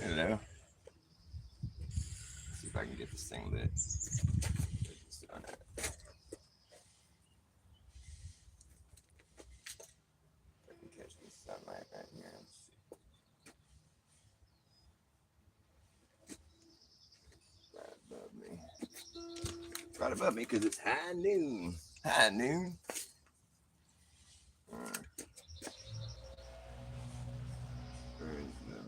Hello. See if I can get this thing lit. Just on it. I can catch this sunlight right here. Let's see. Right above me. Right above me because it's high noon. High noon. Uh, where is the?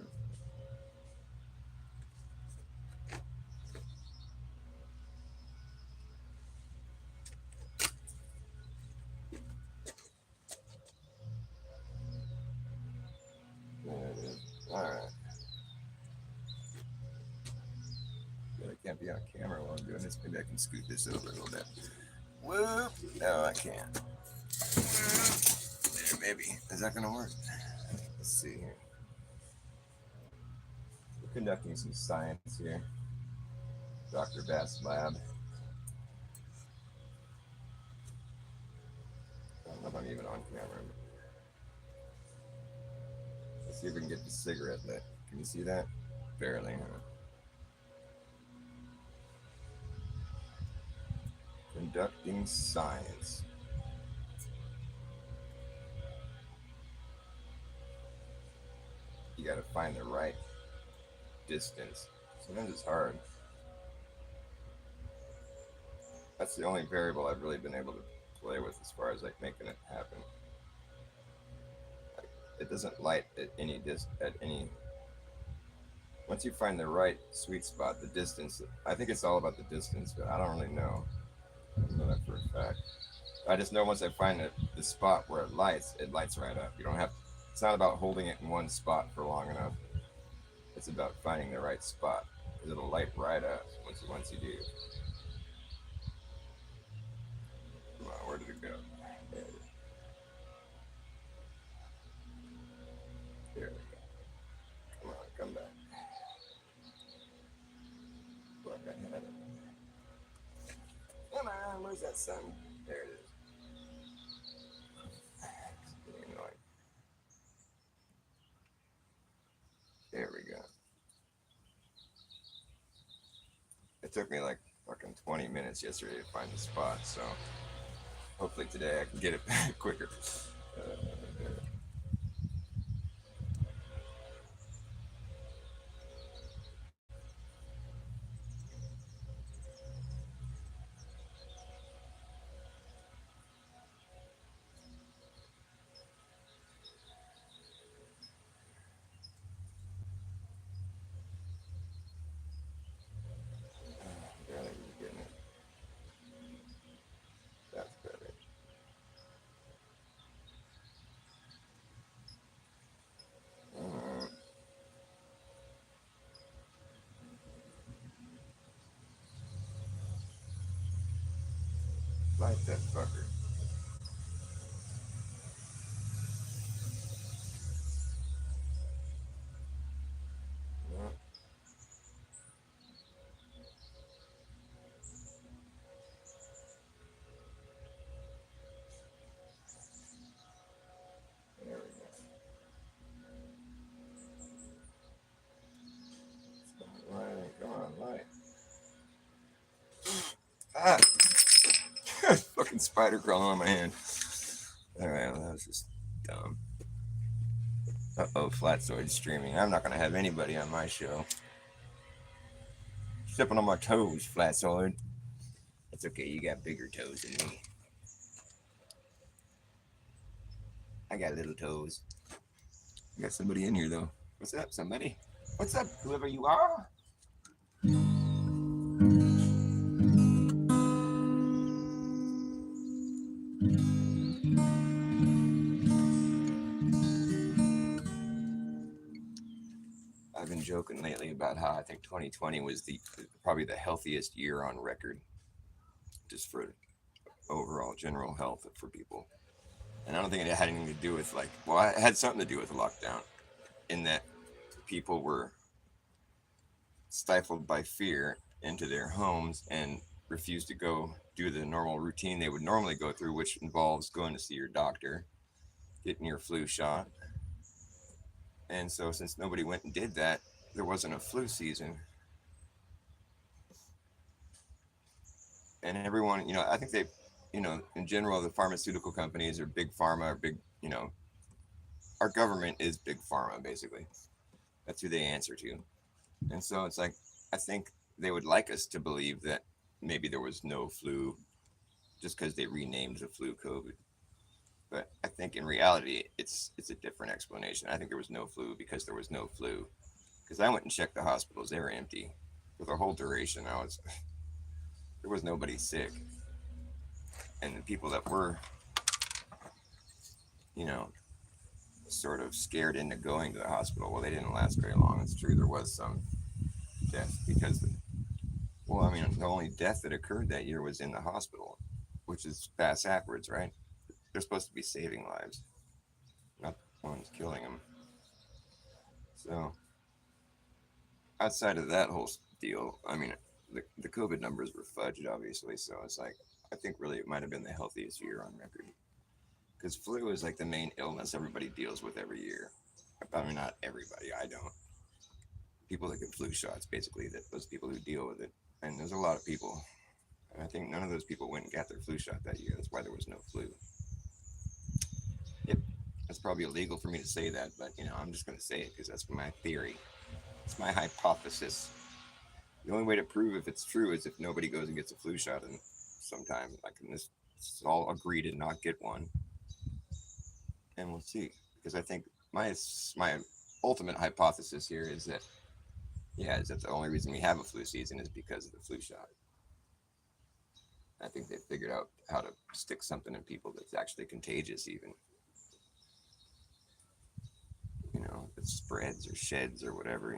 There it is. All right. But I can't be on camera while I'm doing this. Maybe I can scoot this over a little bit. Whoop! No, I can't. There, maybe. Is that gonna work? Let's see here. We're conducting some science here. Dr. Bass lab. I don't know if I'm even on camera. Let's see if we can get the cigarette lit. Can you see that? Barely, huh? Conducting science. You gotta find the right distance. Sometimes it's hard. That's the only variable I've really been able to play with as far as like making it happen. Like, it doesn't light at any. Once you find the right sweet spot, the distance. I think it's all about the distance, but I don't really know. I don't know that for a fact. I just know once I find the spot where it lights right up. You don't have. It's not about holding it in one spot for long enough. It's about finding the right spot because it'll light right up once you do. Come on, where did it go? There it is. There we go. Come on, come back. Look, I had it. Come on, where's that sun? There it is. It's getting annoying. There we go. It took me like fucking 20 minutes yesterday to find the spot, so hopefully today I can get it quicker. Uh, barely getting it. That's better. Uh, Light that fucker. Uh, There we go. Light, come on, light. Ah! Fucking spider crawling on my hand. Alright, well, that was just dumb. Uh oh, Flatzoid streaming. I'm not gonna have anybody on my show. Stepping on my toes, Flatzoid. That's okay, you got bigger toes than me. I got little toes. I got somebody in here though. What's up, somebody? What's up, whoever you are? I've been joking lately about how I think 2020 was the probably the healthiest year on record, just for overall general health for people. And I don't think it had anything to do with like, well, it had something to do with the lockdown, in that people were stifled by fear into their homes and refused to go do the normal routine they would normally go through, which involves going to see your doctor, getting your flu shot. And so, since nobody went and did that, there wasn't a flu season, and everyone, I think they, in general, the pharmaceutical companies or big pharma or big, our government is big pharma basically. That's who they answer to, and so it's like I think they would like us to believe that maybe there was no flu just because they renamed the flu COVID. But I think in reality, it's a different explanation. I think there was no flu because there was no flu. Because I went and checked the hospitals; they were empty for the whole duration. There was nobody sick, and the people that were, you know, sort of scared into going to the hospital, well, they didn't last very long. It's true there was some death because, well, I mean, the only death that occurred that year was in the hospital, which is fast backwards, right? They're supposed to be saving lives, not the ones killing them. So outside of that whole deal, I mean, the COVID numbers were fudged, obviously. So it's like, I think really it might have been the healthiest year on record. Because flu is like the main illness everybody deals with every year. I mean, not everybody, I don't. People that get flu shots, basically, that those people who deal with it. And there's a lot of people. And I think none of those people went and got their flu shot that year. That's why there was no flu. Yep, that's probably illegal for me to say that, but I'm just going to say it because that's my theory. It's my hypothesis. The only way to prove if it's true is if nobody goes and gets a flu shot, and sometime like in this, all agree to not get one, and we'll see. Because I think my ultimate hypothesis here is that is that the only reason we have a flu season is because of the flu shot. I think they figured out how to stick something in people that's actually contagious, even that spreads or sheds or whatever.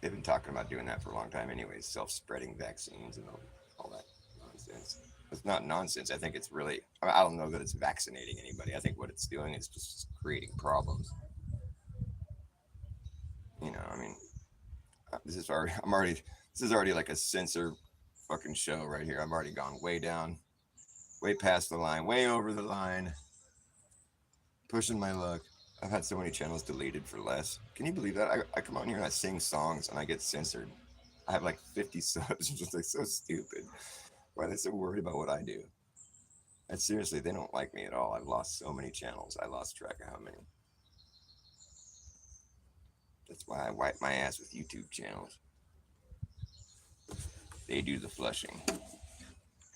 They've been talking about doing that for a long time, anyways. Self-spreading vaccines and all that nonsense. It's not nonsense. I think it's really. I don't know that it's vaccinating anybody. I think what it's doing is just creating problems. I mean, this is already. I'm already. This is already like a censor fucking show right here. I'm already gone way down, way past the line, way over the line, pushing my luck. I've had so many channels deleted for less. Can you believe that? I come on here and I sing songs and I get censored. I have like 50 subs. It's just like so stupid. Why are they so worried about what I do? And seriously, they don't like me at all. I've lost so many channels. I lost track of how many. That's why I wipe my ass with YouTube channels. They do the flushing.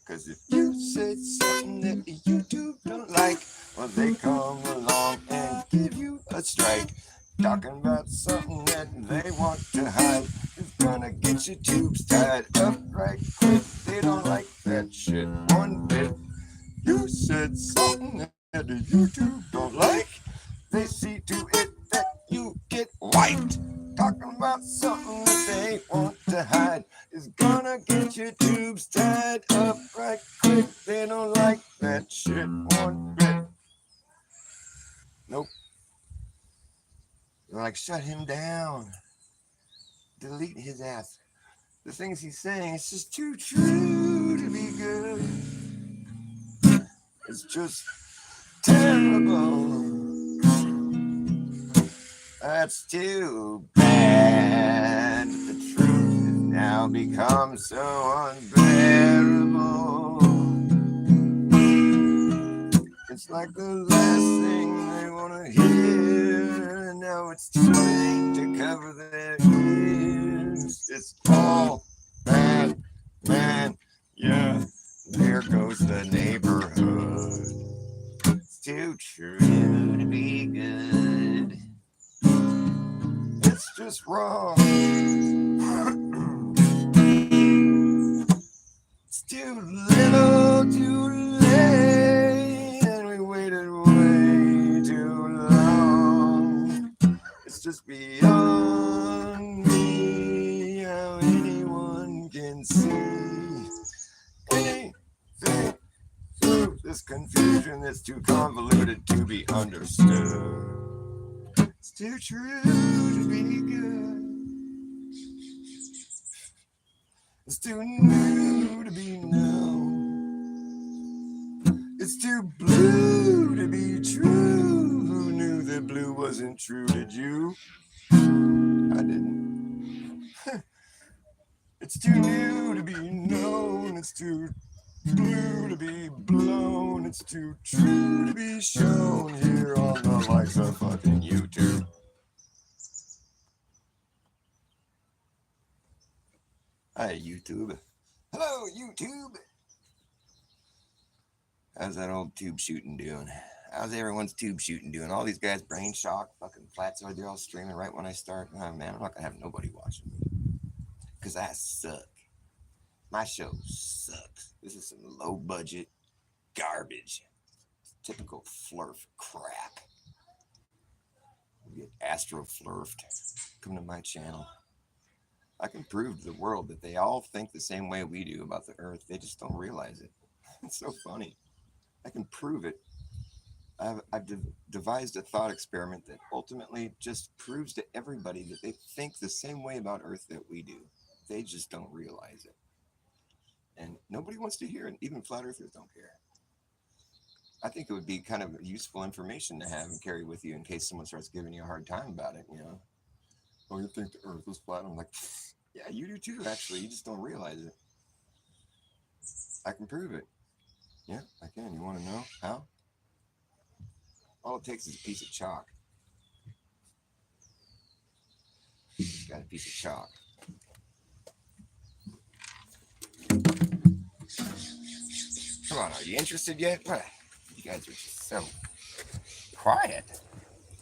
Because if you say something that YouTube don't like, well, they come along and give you a strike. Talking about something that they want to hide is gonna get your tubes tied up right quick. They don't like that shit one bit. You said something that YouTube don't like. They see to it that you get wiped. Talking about something that they want to hide is gonna get your tubes tied up right quick. They don't like that shit one bit. Nope. They're like, shut him down. Delete his ass. The things he's saying, it's just too true to be good. It's just terrible. That's too bad. The truth has now become so unbearable. It's like the last thing they want to hear. And now it's too late to cover their ears. It's all bad, man. Yeah, there goes the neighborhood. It's too true to be good. It's just wrong. It's too little, too late, and we waited way too long. It's just beyond me how anyone can see anything through this confusion that's too convoluted to be understood. It's too true to be good. It's too new to be known. It's too blue to be true. Who knew that blue wasn't true? Did you? I didn't. It's too new to be known. It's too blue to be blown. It's too true to be shown here on the likes of fucking YouTube. Hi, YouTube. Hello, YouTube. How's that old tube shooting doing? How's everyone's tube shooting doing? All these guys brain shock, fucking Flatzoid, they're all streaming right when I start. Oh man, I'm not gonna have nobody watching me. Because I suck. My show sucks. This is some low budget garbage. Typical flurf crap. You get astro flurfed. Come to my channel. I can prove to the world that they all think the same way we do about the earth. They just don't realize it. It's so funny. I can prove it. I've devised a thought experiment that ultimately just proves to everybody that they think the same way about earth that we do. They just don't realize it. And nobody wants to hear it. Even flat earthers don't care. I think it would be kind of useful information to have and carry with you in case someone starts giving you a hard time about it, you know. Oh, you think the earth is flat? I'm like, yeah, you do too, actually. You just don't realize it. I can prove it. Yeah, I can. You want to know how? All it takes is a piece of chalk. Got a piece of chalk. Come on, are you interested yet? What? You guys are just so quiet.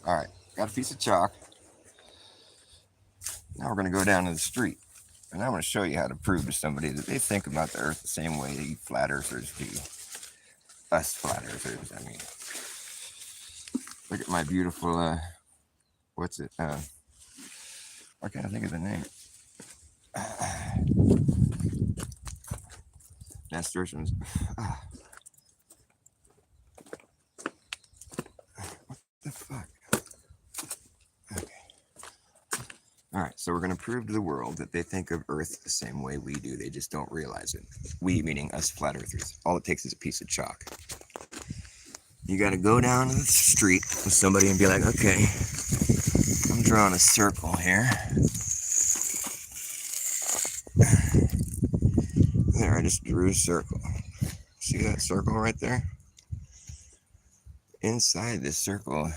All right, got a piece of chalk. Now we're going to go down to the street. And I'm going to show you how to prove to somebody that they think about the earth the same way you flat earthers do. Us flat earthers, I mean. Look at my beautiful, what's it? I can't think of the name. Nasturtiums. What the fuck? Okay. All right, so we're going to prove to the world that they think of Earth the same way we do. They just don't realize it. We, meaning us flat earthers. All it takes is a piece of chalk. You got to go down to the street with somebody and be like, okay, I'm drawing a circle here. There, I just drew a circle. See that circle right there? Inside this circle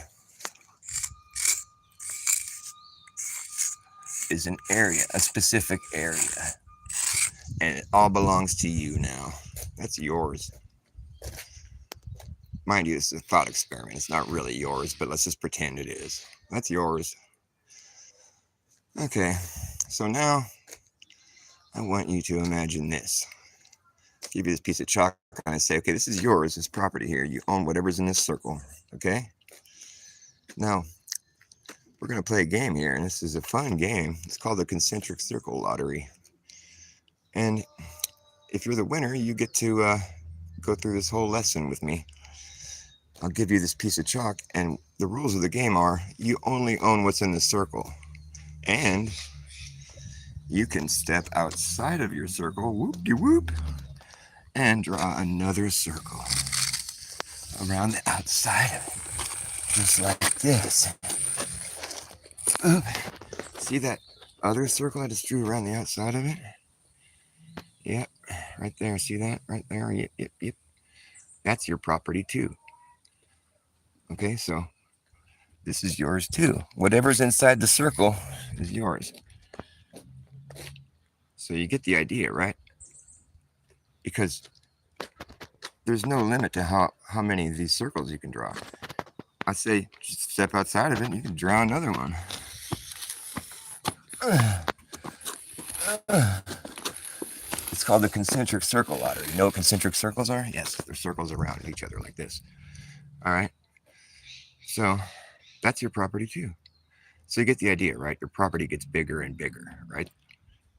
is an area, a specific area. And it all belongs to you now. That's yours. Mind you, it's a thought experiment. It's not really yours, but let's just pretend it is. That's yours. Okay, so now I want you to imagine this. Give you this piece of chalk and I say, okay, this is yours, this property here. You own whatever's in this circle, okay? Now, we're going to play a game here, and this is a fun game. It's called the Concentric Circle Lottery. And if you're the winner, you get to go through this whole lesson with me. I'll give you this piece of chalk, and the rules of the game are you only own what's in the circle. And you can step outside of your circle, whoop-de-whoop, and draw another circle around the outside of it, just like this. Oop. See that other circle I just drew around the outside of it? Yep, right there. See that? Right there. Yep. That's your property too. Okay, so this is yours too. Whatever's inside the circle is yours. So you get the idea, right? Because there's no limit to how many of these circles you can draw. I say just step outside of it and you can draw another one. It's called the Concentric Circle Lottery. You know what concentric circles are? Yes, they're circles around each other like this. All right. So that's your property too. So you get the idea, right? Your property gets bigger and bigger, right?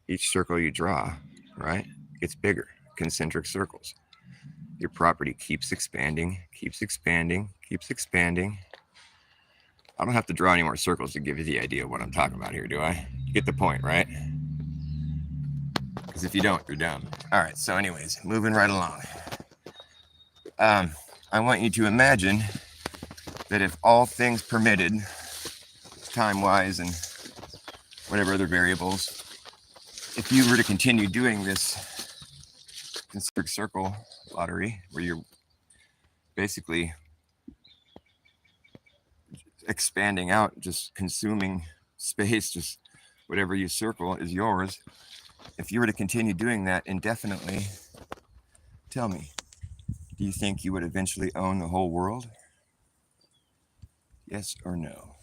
Each circle you draw, right, gets bigger. Concentric circles. Your property keeps expanding, keeps expanding, keeps expanding. I don't have to draw any more circles to give you the idea of what I'm talking about here, do I? You get the point, right? Because if you don't, you're dumb. All right, so anyways, moving right along. I want you to imagine that if all things permitted, time-wise and whatever other variables, if you were to continue doing this concentric circle lottery, where you're basically expanding out, just consuming space, just whatever you circle is yours. If you were to continue doing that indefinitely, tell me, do you think you would eventually own the whole world? Yes or no?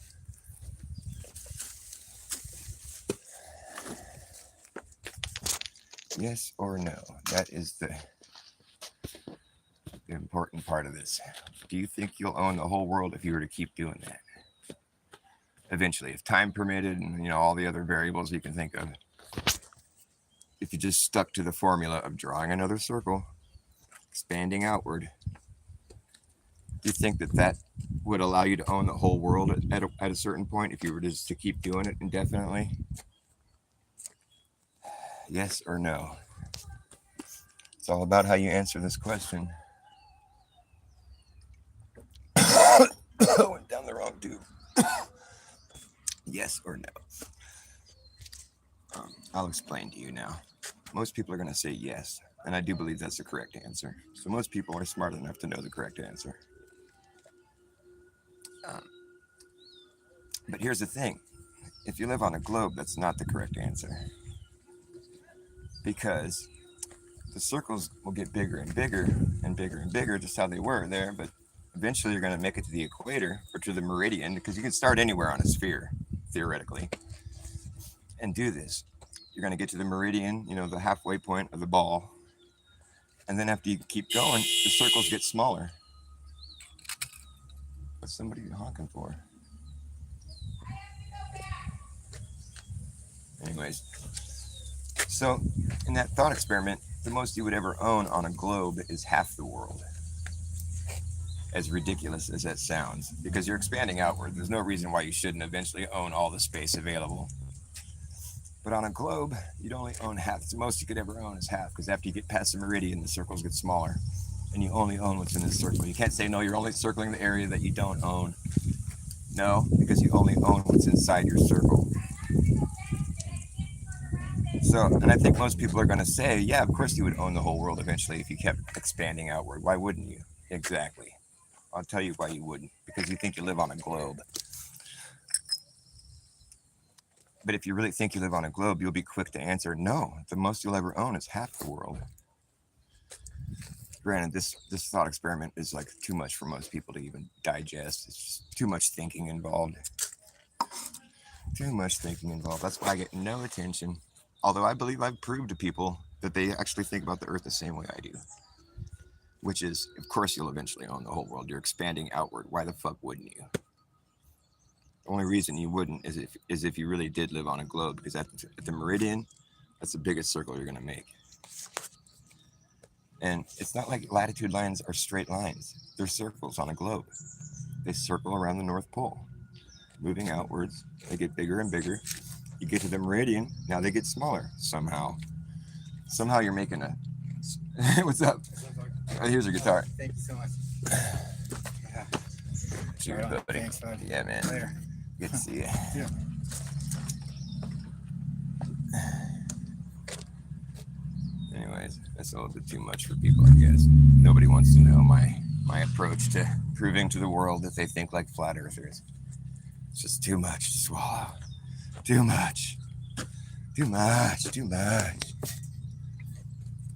Yes or no? That is the important part of this. Do you think you'll own the whole world if you were to keep doing that? Eventually, if time permitted and all the other variables you can think of. If you just stuck to the formula of drawing another circle, expanding outward, do you think that would allow you to own the whole world at a certain point if you were just to keep doing it indefinitely? Yes or no? It's all about how you answer this question. Went down the wrong tube. Yes or no? I'll explain to you now. Most people are going to say yes, and I do believe that's the correct answer. So most people are smart enough to know the correct answer. But here's the thing. If you live on a globe, that's not the correct answer. Because the circles will get bigger and bigger and bigger and bigger, just how they were there, but eventually you're going to make it to the equator or to the meridian, because you can start anywhere on a sphere, theoretically, and do this. You're going to get to the meridian, the halfway point of the ball. And then after you keep going, the circles get smaller. What's somebody honking for? Anyways, so in that thought experiment, the most you would ever own on a globe is half the world. As ridiculous as that sounds, because you're expanding outward. There's no reason why you shouldn't eventually own all the space available. But on a globe, you'd only own half. The most you could ever own is half, because after you get past the meridian, the circles get smaller, and you only own what's in this circle. You can't say, no, you're only circling the area that you don't own. No, because you only own what's inside your circle. So, and I think most people are going to say, yeah, of course you would own the whole world eventually if you kept expanding outward. Why wouldn't you? Exactly. I'll tell you why you wouldn't. Because you think you live on a globe. But if you really think you live on a globe, you'll be quick to answer, no, the most you'll ever own is half the world. Granted, this thought experiment is like too much for most people to even digest. It's just too much thinking involved. Too much thinking involved. That's why I get no attention. Although I believe I've proved to people that they actually think about the earth the same way I do. Which is, of course, you'll eventually own the whole world. You're expanding outward. Why the fuck wouldn't you? The only reason you wouldn't is if you really did live on a globe, because at the meridian, that's the biggest circle you're going to make. And it's not like latitude lines are straight lines. They're circles on a globe. They circle around the North Pole, moving outwards. They get bigger and bigger. You get to the meridian, now they get smaller somehow. Somehow you're making a... What's up? Oh, here's your guitar. Thank you so much. Yeah. Cheers, buddy. Thanks, bud. Yeah, man. Later. Good to see you. Yeah. Anyways, that's a little bit too much for people, I guess. Nobody wants to know my approach to proving to the world that they think like flat earthers. It's just too much to swallow. Too much. Too much. Too much.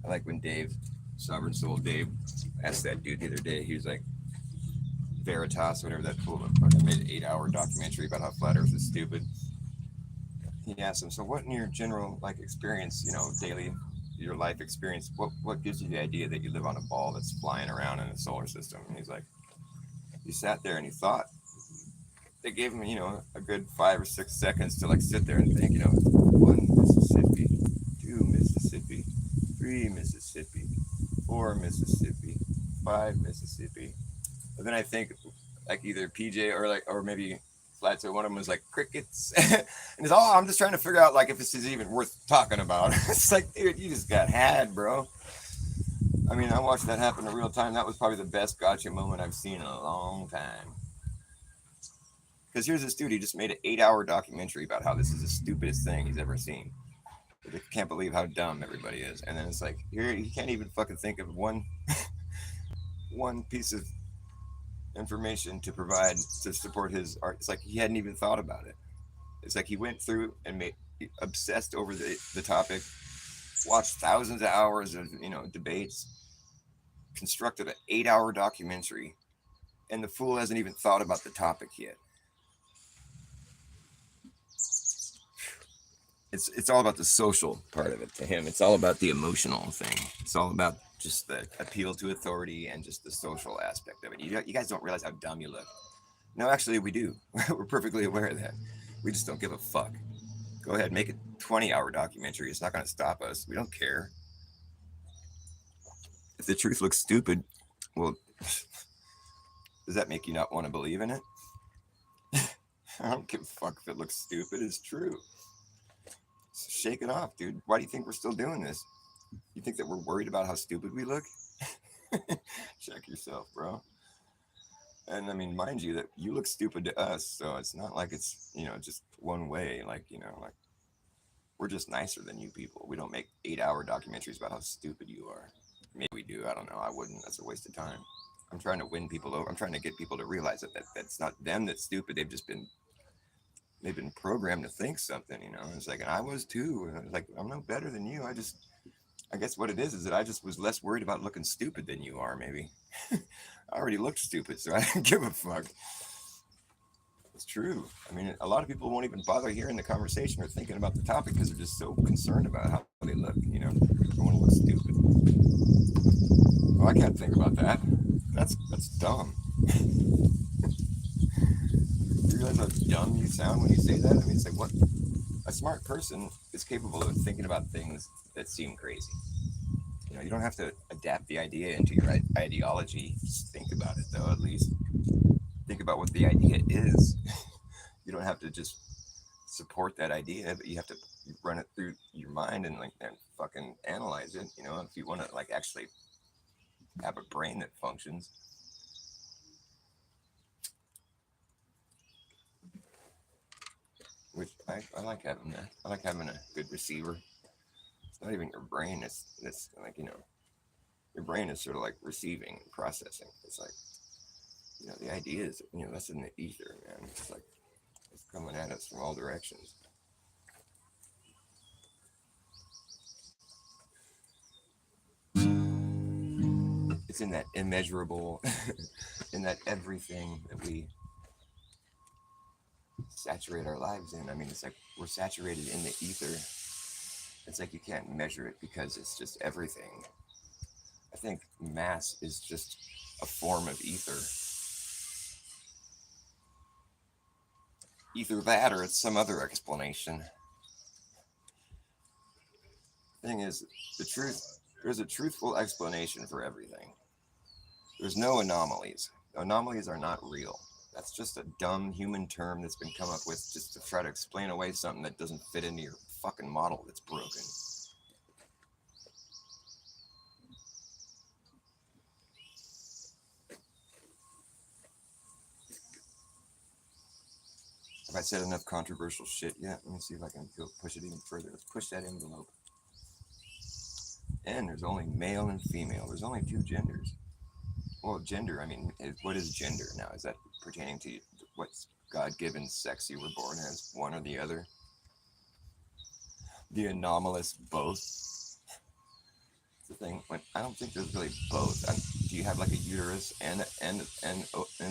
I like when Dave, Sovereign Soul Dave, asked that dude the other day. He was like, Veritas, whatever that fool made an 8-hour documentary about how flat earth is stupid. He asked him, so what in your general experience, daily, your life experience, what gives you the idea that you live on a ball that's flying around in a solar system? And he's like, he sat there and he thought. They gave him, a good 5 or 6 seconds to sit there and think, 1 Mississippi, 2 Mississippi, 3 Mississippi, 4 Mississippi, 5 Mississippi. But then I think either PJ or maybe Flatso, one of them was like crickets. And he's I'm just trying to figure out if this is even worth talking about. It's like, dude, you just got had, bro. I mean, I watched that happen in real time. That was probably the best gotcha moment I've seen in a long time. Because here's this dude, he just made an 8-hour documentary about how this is the stupidest thing he's ever seen. They can't believe how dumb everybody is. And then it's like, here, he can't even fucking think of one piece of information to provide to support his art. It's like he hadn't even thought about it. It's like he went through and made obsessed over the topic, watched thousands of hours of debates, constructed an 8-hour documentary, and the fool hasn't even thought about the topic yet. It's all about the social part of it to him. It's all about the emotional thing. It's all about just the appeal to authority and just the social aspect of it. You guys don't realize how dumb you look. No, actually, we do. We're perfectly aware of that. We just don't give a fuck. Go ahead, make a 20-hour documentary. It's not going to stop us. We don't care. If the truth looks stupid, well, does that make you not want to believe in it? I don't give a fuck if it looks stupid. It's true. So shake it off, dude. Why do you think we're still doing this? You think that we're worried about how stupid we look? Check yourself, bro. And I mean, mind you, that you look stupid to us, so it's not like it's just one way. Like like we're just nicer than you people. We don't make 8-hour documentaries about how stupid you are. Maybe we do. I don't know. I wouldn't. That's a waste of time. I'm trying to win people over. I'm trying to get people to realize that's not them that's stupid. They've been programmed to think something. It's like, and I was too. And like, I'm no better than you. I guess what it is that I just was less worried about looking stupid than you are. Maybe I already looked stupid, so I didn't give a fuck. It's true. I mean, a lot of people won't even bother hearing the conversation or thinking about the topic because they're just so concerned about how they look. They don't want to look stupid. Well, I can't think about that. That's dumb. You realize how dumb you sound when you say that? I mean, it's like, what? A smart person is capable of thinking about things that seem crazy. You don't have to adapt the idea into your ideology. Just think about it, though, at least. Think about what the idea is. You don't have to just support that idea, but you have to run it through your mind and fucking analyze it. If you want to actually have a brain that functions. Which I like having that. I like having a good receiver. It's not even your brain. It's like your brain is sort of like receiving and processing. It's like the ideas. That's in the ether, man. It's like it's coming at us from all directions. It's in that immeasurable, in that everything that we saturate our lives in. I mean, it's like we're saturated in the ether. It's like you can't measure it because it's just everything. I think mass is just a form of ether. Either that or it's some other explanation. Thing is, there's a truthful explanation for everything. There's no anomalies. Anomalies are not real. That's just a dumb human term that's been come up with just to try to explain away something that doesn't fit into your fucking model that's broken. Have I said enough controversial shit yet? Let me see if I can push it even further. Let's push that envelope. And there's only male and female. There's only 2 genders. Well, gender, I mean, what is gender now? Is that pertaining to what God-given sex you were born as, one or the other? The anomalous both? The thing, I don't think there's really both. Do you have like a uterus and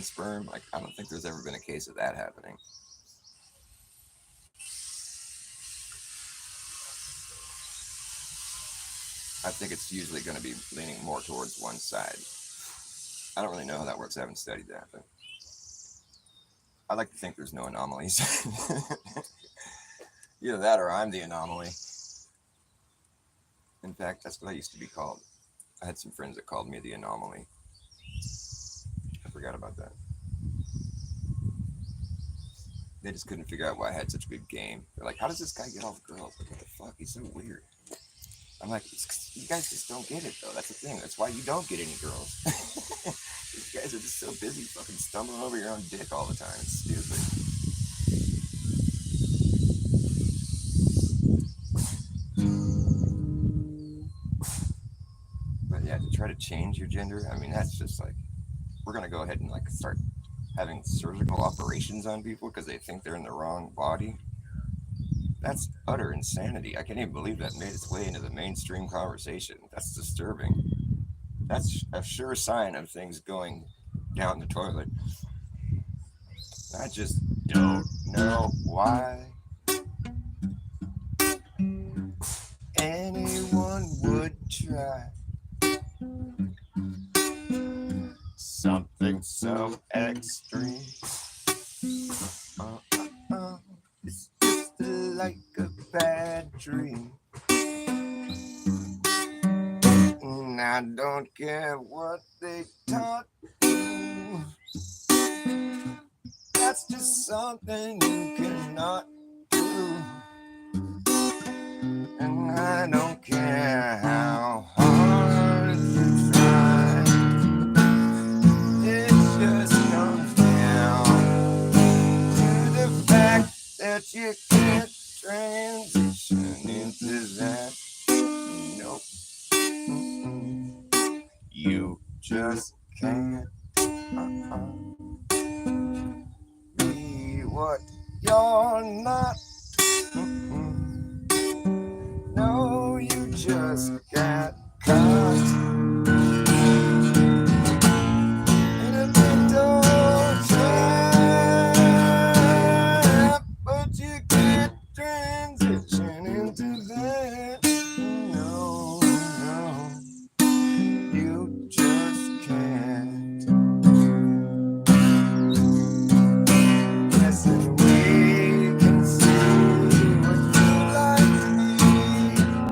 sperm? Like, I don't think there's ever been a case of that happening. I think it's usually going to be leaning more towards one side. I don't really know how that works. I haven't studied that, but I like to think there's no anomalies. Either that or I'm the anomaly. In fact, that's what I used to be called. I had some friends that called me the anomaly. I forgot about that. They just couldn't figure out why I had such a good game. They're like, how does this guy get all the girls? Like, what the fuck? He's so weird. I'm like, you guys just don't get it, though. That's the thing. That's why you don't get any girls. These guys are just so busy fucking stumbling over your own dick all the time. It's stupid. try to change your gender, I mean, that's just like, we're going to go ahead and like start having surgical operations on people because they think they're in the wrong body. That's utter insanity. I can't even believe that made its way into the mainstream conversation. That's disturbing. That's a sure sign of things going down the toilet. I just don't know why anyone would try something so extreme. Uh, it's just like a bad dream. And I don't care what they taught you. That's just something you cannot do. And I don't care how hard you try. It just comes down to the fact that you can't transition into that. Nope. You just can't be what you're not. No, you just got caught in a mental trap, but you can't transition into that. No, no, you just can't. Yes, and we can see what you like to be.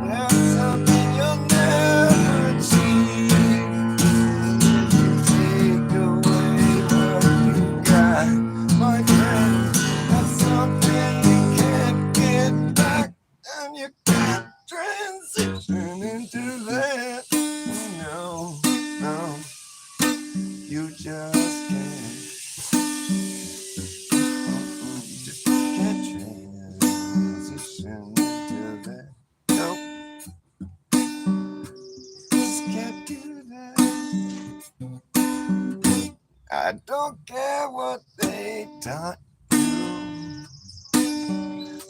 That's something you'll never achieve. If you take away what you got, my friend, that's something you can't get back. And you can't transition into that. No, no, you just can't. You just can't transition into that. Nope. Just can't do that. I don't care what they taught you.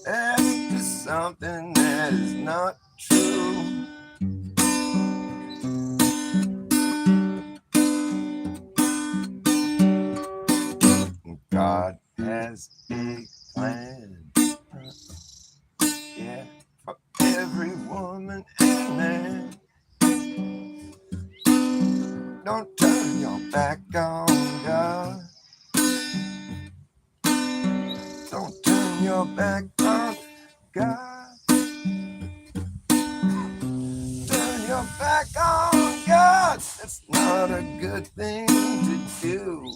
That's just something that is not true. God has a plan. Yeah, for every woman and man. Don't turn your back on God. Don't turn your back on God. Turn your back on God. That's not a good thing to do.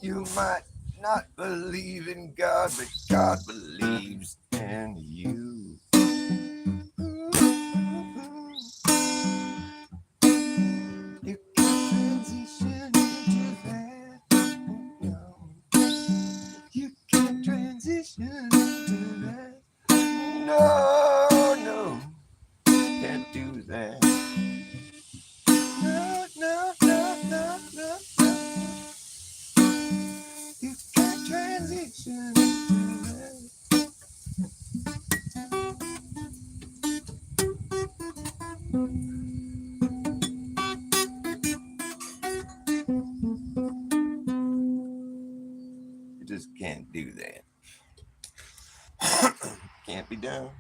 You might not believe in God, but God believes in you. You can transition into that. No. You can transition into that. No, no, can't do that. No, no, no, no, no, no. You can't transition into that. You just can't do that. Can't be done.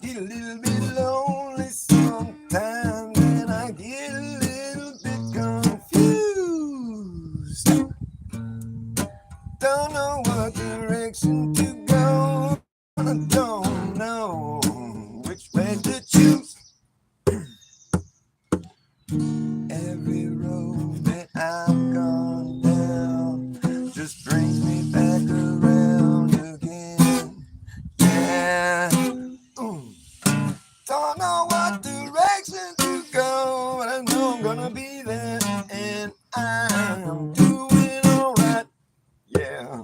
Get a little bit lonely sometimes, and I get a little bit confused. Don't know what direction to go, and I don't know which way to choose. Every road that I've gone down just brings me back around again. Yeah. Don't know what direction to go, but I know I'm gonna be there, and I'm doing alright. Yeah.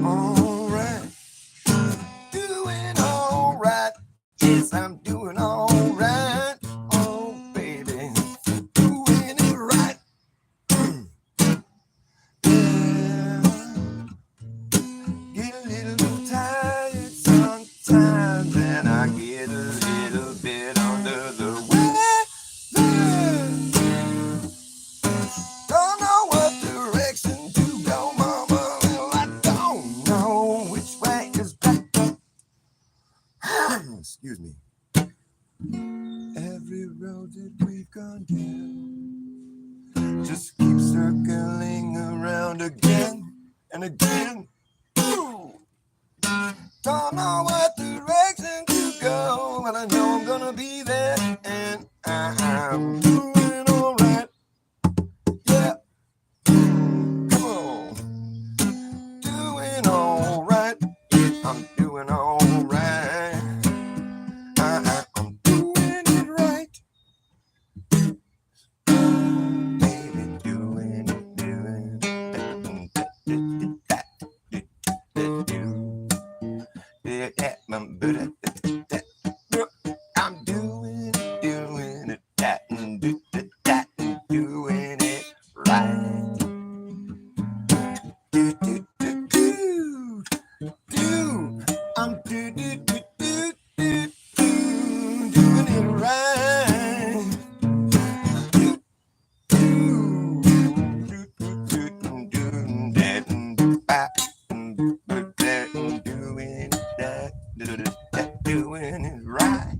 Alright. Doing alright. Yes, I'm doing alright. Oh, baby. Doing it right. Yeah. Get a little tired sometimes, and I get a little bit under the weather. Don't know what direction to go, mama. Well, I don't know which way is better. Excuse me. Every road that we've gone down just keeps circling around again and again. Ooh. Don't know what direction to go, but I know I'm gonna be there, and I'm doing alright. Yeah. Come on. Doing alright. Yeah, I'm doing alright. I'm doing it right. Baby, doing it, doing it. I'm doing it, that and doing it right. I'm doing it right. Doing it right.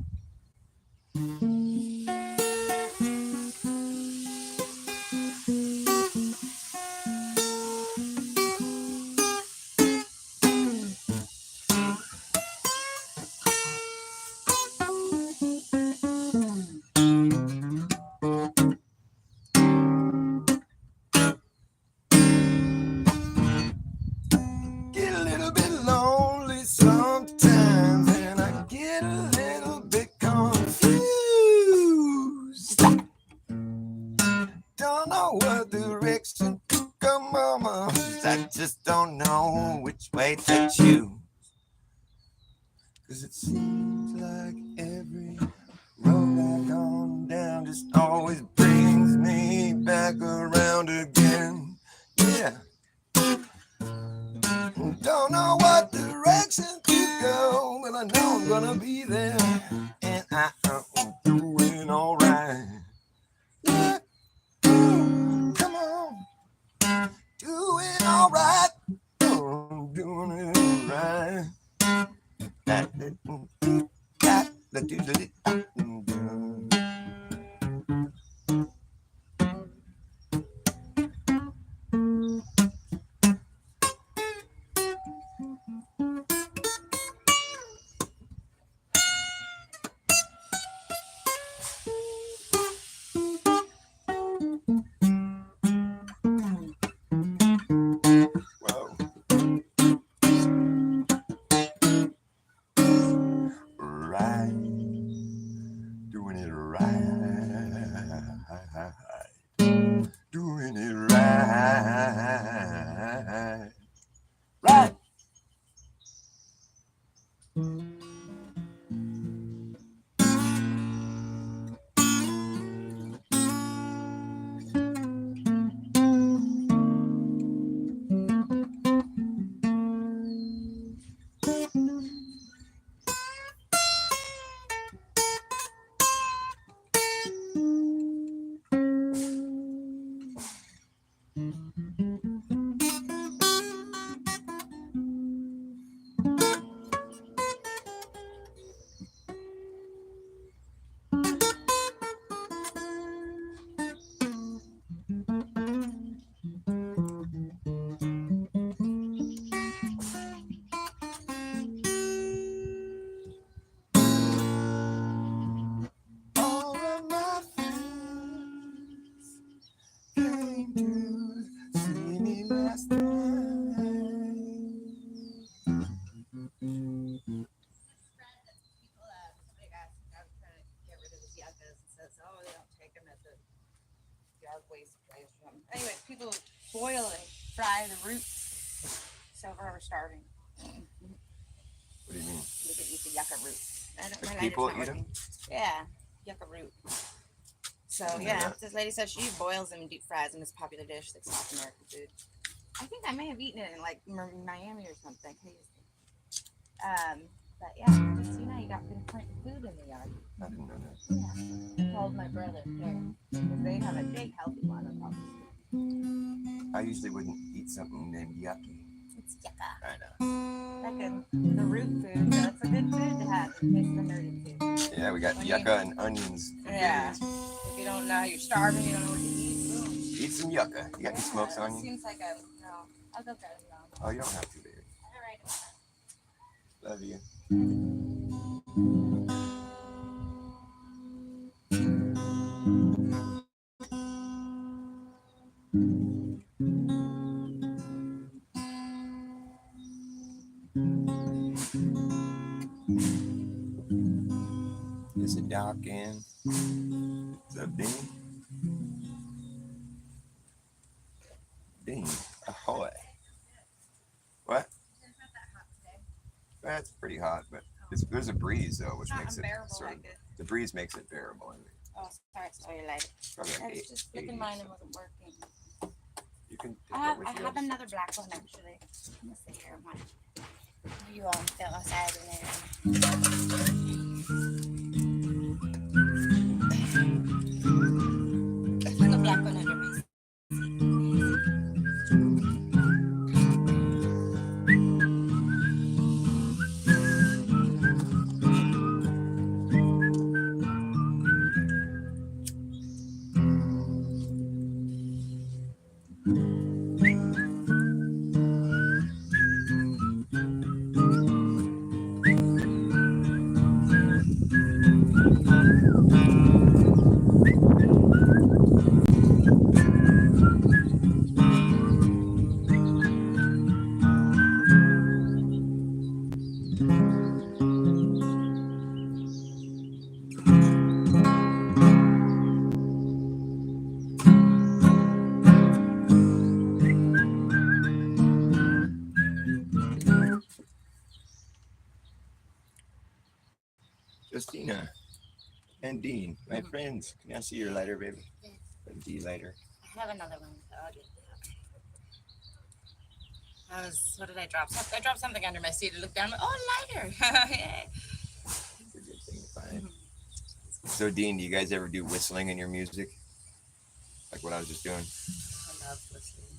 Get a little bit lonely sometimes, and I get a little bit confused. Don't know what direction to go, mama. I just don't know which way to choose. 'Cause it seems like every road I've gone down just always brings me back around again. Yeah. Don't know what direction to go, but I know I'm gonna be there, and I'm doing alright. Yeah. Come on. Doing alright. I'm doing it right. Right. or we're starving. What do you mean? We could eat the yucca root. My lighter's People not eat 'em? working. Yeah, yucca root. So I didn't know yeah, that. this lady says she boils them and deep fries them. It's a popular dish, like South American food. I think I may have eaten it in like Miami or something. But yeah, so you know you got different food in the yard. I didn't know that. Yeah, I told my brother because they have a big healthy one on top of I usually wouldn't eat something named yucky. It's yucca. I know. Like the root food, so it's a good food to have in case of emergency. Yeah, we got When yucca and onions. For Yeah. days. If you don't know, you're starving, you don't know what to eat. Boom. Eat some yucca. You got any smokes on It you? seems like a no. I'll go get it now. Oh, you don't have to, baby. All right. Love you. Is it Doc in? What's up, Dean? Dean, ahoy. What? That's pretty hot, but there's a breeze though, which Not makes it unbearable sort of. like it. The breeze makes it bearable. I mean, Oh, sorry, sorry, light. probably I like was eight, just flicking 80 mine or and something. wasn't working. You can take I that have, with I you. have another black one actually. Let me see here. One. You all fell outside in there. There's a black one under me. Justina and Dean, my friends. Can I see your lighter, baby? Yes. A D lighter. I have another one, so I'll get that. What did I drop? I dropped something under my seat. I looked down. Oh, lighter! Yay. It's a good thing to find. So, Dean, do you guys ever do whistling in your music? Like what I was just doing? I love listening.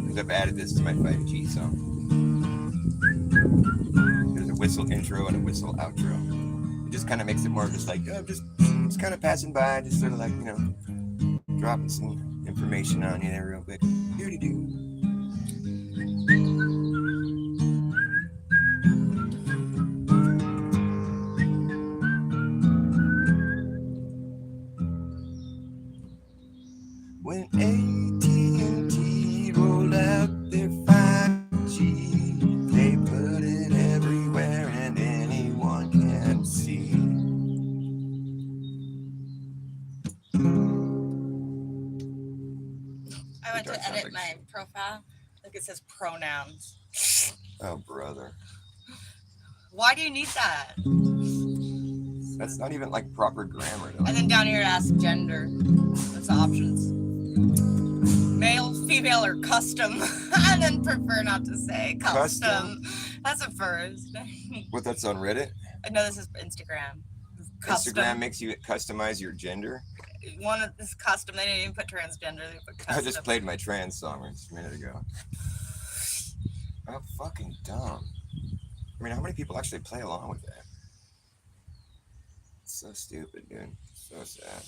Because I've added this to my 5G song. There's a whistle intro and a whistle outro. It just kind of makes it more just like, oh, just kind of passing by, just sort of like, you know, dropping some information on you there real quick. Doo-dee-doo. When AT&T rolled out their 5G, they put it everywhere and anyone can see. I went That to sounds edit like- my profile. Look, it says pronouns. Oh, brother. Why do you need that? That's not even like proper grammar, though. And then down here, ask gender. That's the options. Male, female, or custom. And then prefer not to say custom. That's a first. What, that's on Reddit? No, this is Instagram. Custom. Instagram makes you customize your gender. One of this custom. They didn't even put transgender. They put I custom. just played my trans song just a minute ago. How fucking dumb. I mean, how many people actually play along with that? It's so stupid, dude. So sad.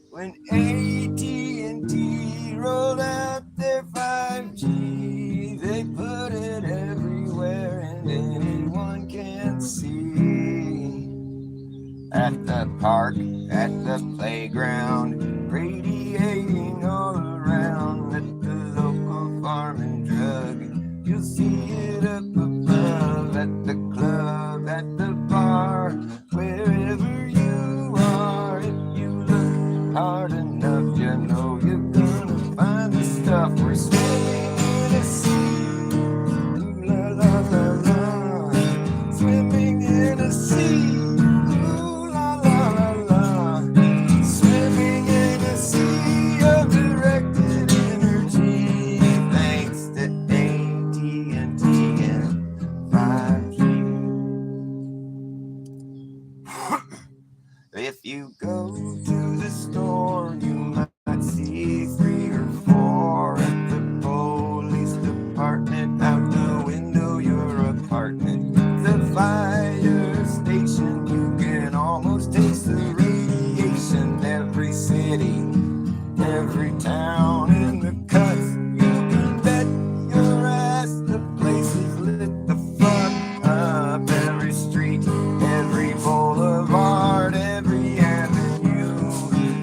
When AT&T rolled out their 5G, they put it everywhere and anyone can see. At the park, at the playground, radiating all around. At the local farm and drug, you'll see it up above. At the club, at the bar, wherever you are, if you go to the store, you might see 3 or 4 at the police department. Out the window, your apartment, the fire station, you can almost taste the radiation. Every city, every town in the cuts, you can bet your ass the place is lit the fuck up. Every street, every boulevard, every avenue,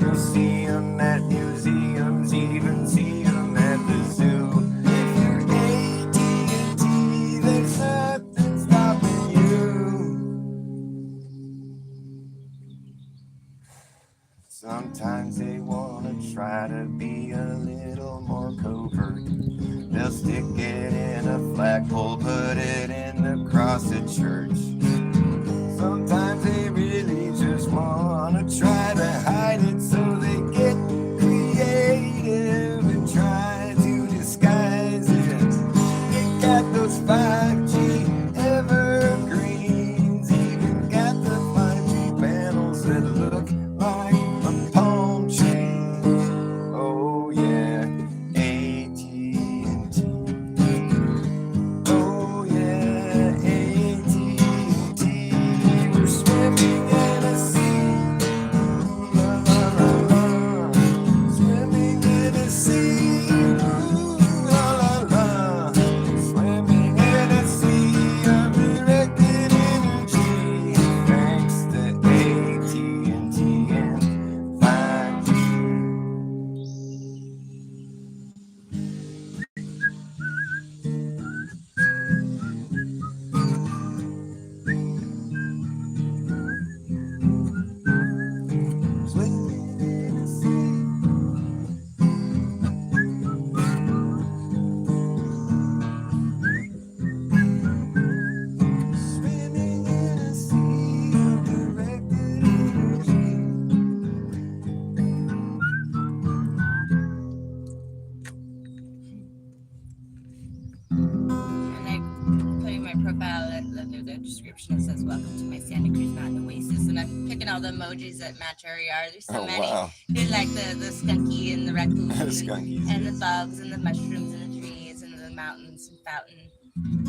you'll see 'em at museums, even see 'em at the zoo. If you're AT&T, there's nothing stopping you. Sometimes they wanna try to be a little more covert. They'll stick it in a flagpole, put it in the cross at church. Sometimes they really just wanna try to hide it, so they get creative and try to disguise it. They got those 5G evergreens, even got the 5G panels that look like a palm tree. Oh yeah, AT&T. Oh yeah, AT&T. We're swimming in a sea. Ooh, la la la la. Swimming in a sea. Ooh, la la la. Swimming in a sea of directed energy. Thanks to AT&T and 5G. Swimming in a sea. Swimming in a sea of directed energy. And I put in my profile the description that says "Welcome to my Santa Cruz Mountain Oasis," and I'm picking all the emojis that match our yard. There's so Oh many. wow, There's like the skunky and the raccoon skunkies. and the bugs and the mushrooms and the trees and the mountains and fountain,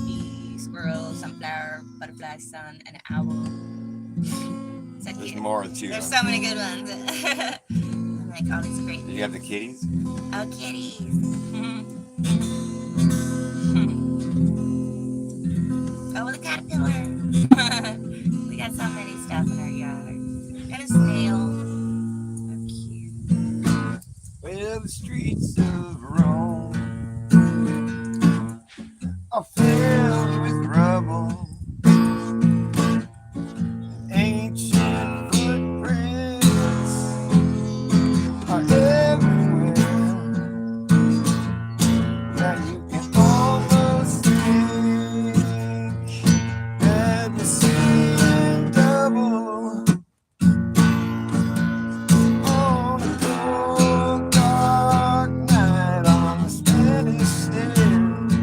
bee, squirrel, sunflower, butterfly, sun, and owl. So There's cute. more too. There's Huh? so many good ones. I'm like, all these are great. Did you have the kitties? Oh, kitties. Oh, the caterpillar. We got so many stuff in our yard. And a snail. So cute. Well, the streets of Rome are filled with rubble, ancient footprints are everywhere. Now you can almost think that you're seeing double on a cold, dark night on the Spanish stairs.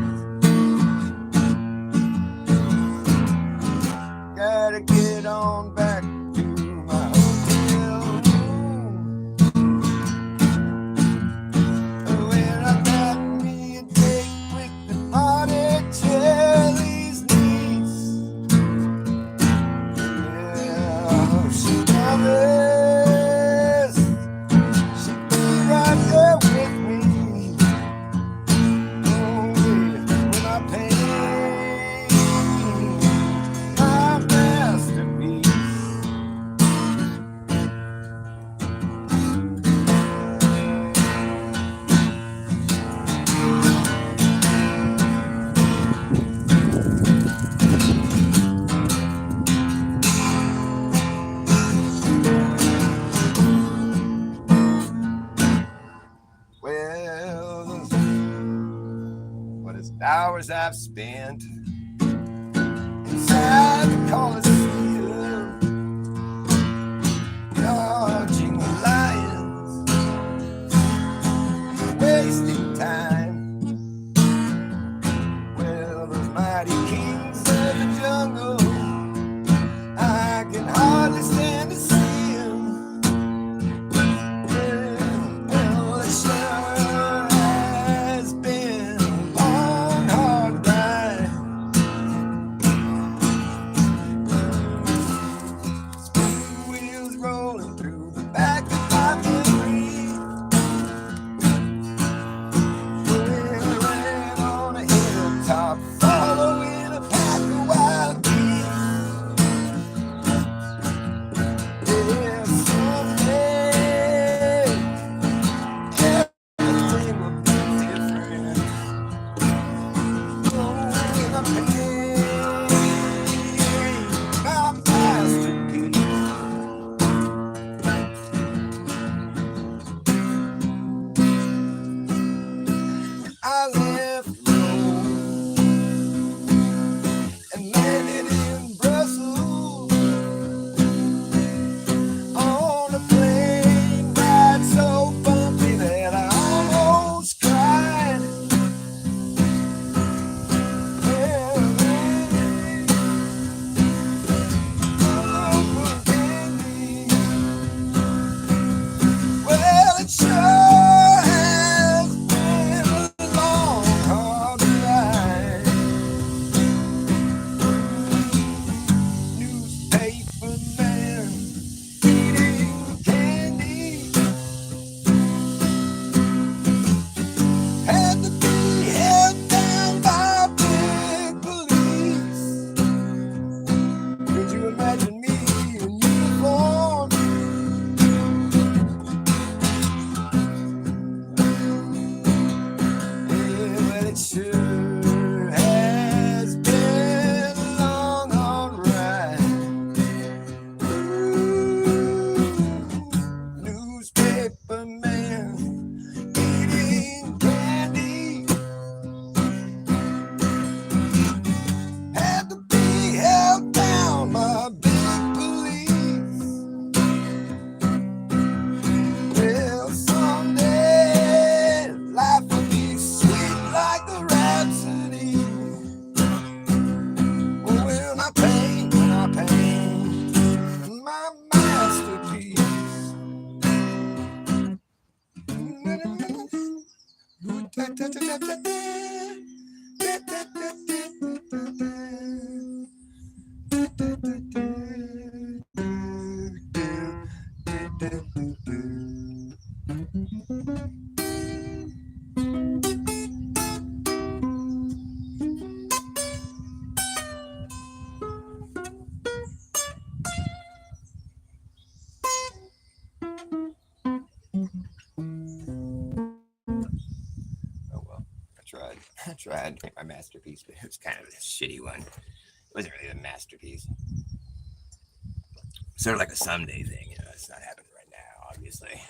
Gotta get on back to my hotel room, where I got me a date with the Botticelli's niece. Yeah, she promised she'd be right there with me. Oh yeah, when I paint my masterpiece. Well, those what is hours I've spent inside the Coliseum, dodging the lions, wasting time. Well, those mighty kings of the jungle, I can hardly stand to see 'em. Oh well, I tried. I tried to make my masterpiece, but it was kind of a shitty one. It wasn't really a masterpiece. Sort of like a someday thing, you know. It's not happening right now, obviously.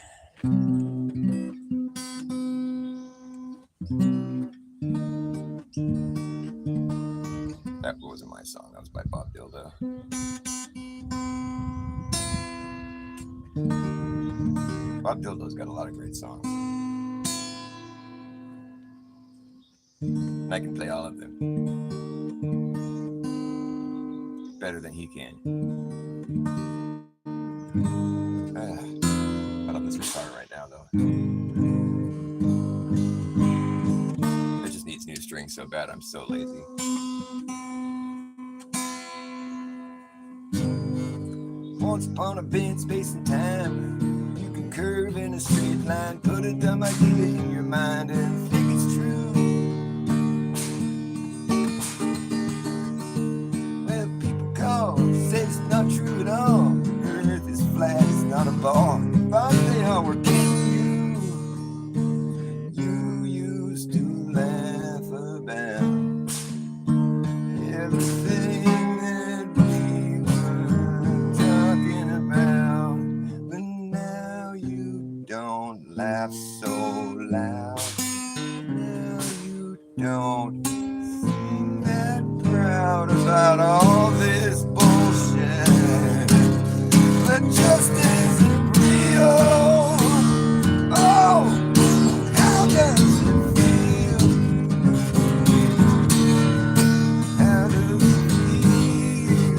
That wasn't my song. That was by Bob Dildo. Bob Dildo's got a lot of great songs. And I can play all of them better than he can. I love this guitar right now, though. It just needs new strings so bad. I'm so lazy. Once upon a bend, space and time, you can curve in a straight line, put a dumb idea in your mind and think it's true. Well, people call, say it's not true at all. Earth is flat, it's not a ball. But they all were kidding you. You used to laugh about everything that we were talking about. But now you don't laugh so loud. Now you don't seem that proud about all this bullshit. But just isn't real. Oh, how does it feel? How does it feel?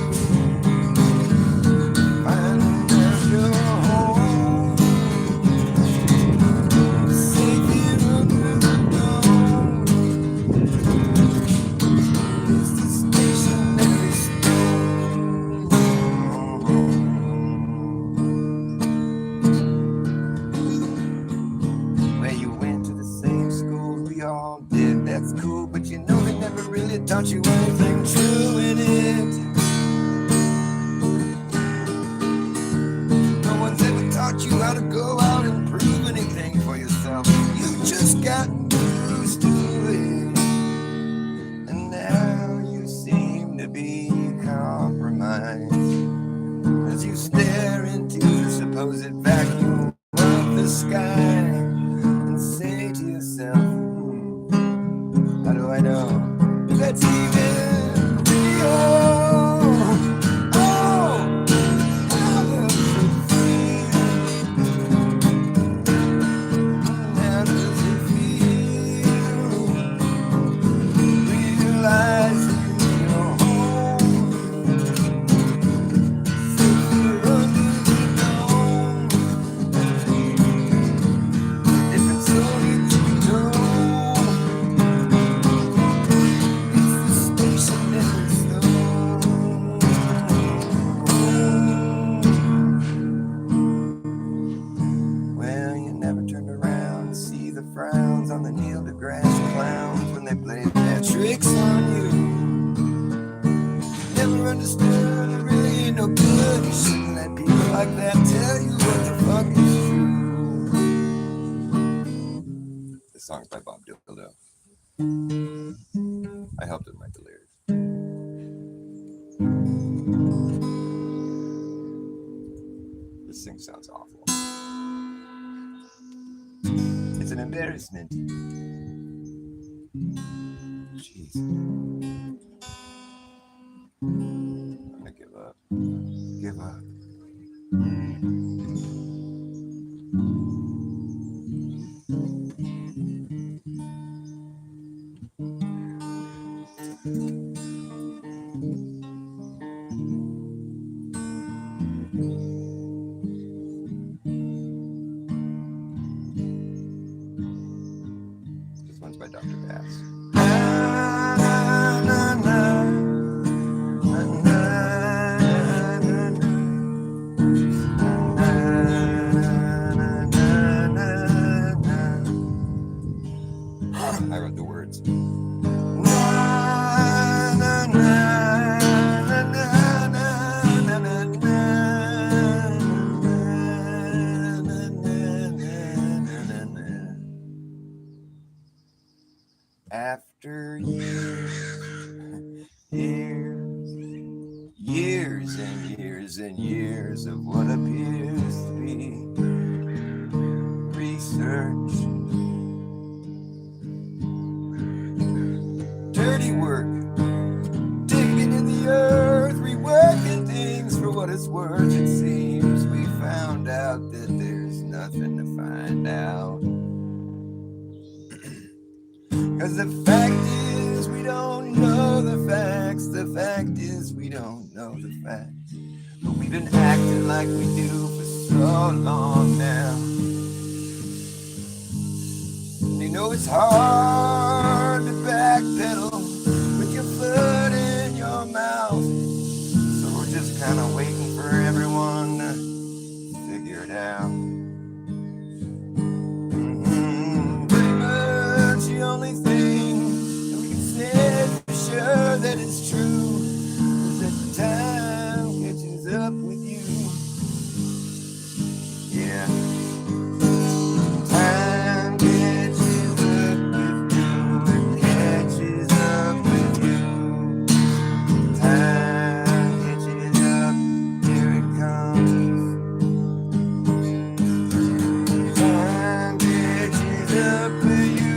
Finding out you're home, safe here under the dome. It's the stationary stone. Where you went to the same school we all did. That's cool, but you know they never really taught you anything true in it. No one's ever taught you how to go out and prove anything for yourself. You just got used to it. And now you seem to be compromised as you stare into the supposed vacuum of the sky and say to yourself, how do I know that's even real? Oh, how does it feel? How does it feel? Realizing you're home, safer under the dome. Different story to know. It's the stationary stone. Well, you never turned around to see the frowns on the Neil deGrasse clowns when they played their tricks on you. Never understood it really ain't no good. You shouldn't let people like that tell you what the fuck is true. This song's by Bob Dildo. I helped him write the lyrics. This thing sounds awful. It's an embarrassment. Jeez. I'm gonna give up. Give up. Just by Dr. Bass. I wrote the words. After years and years and years of what appears to be research, dirty work, digging in the earth, reworking things for what it's worth. It seems we found out that there's nothing to find out. 'Cause the fact is we don't know the facts. The fact is we don't know the facts. But we've been acting like we do for so long now. And you know it's hard to backpedal with your foot in your mouth. So we're just kind of waiting for everyone to figure it out. The only thing that we can say for sure that is true is that time catches up with you. Yeah. Time catches up with you. It catches up with you. Time catches up. Here it comes. Time catches up with you.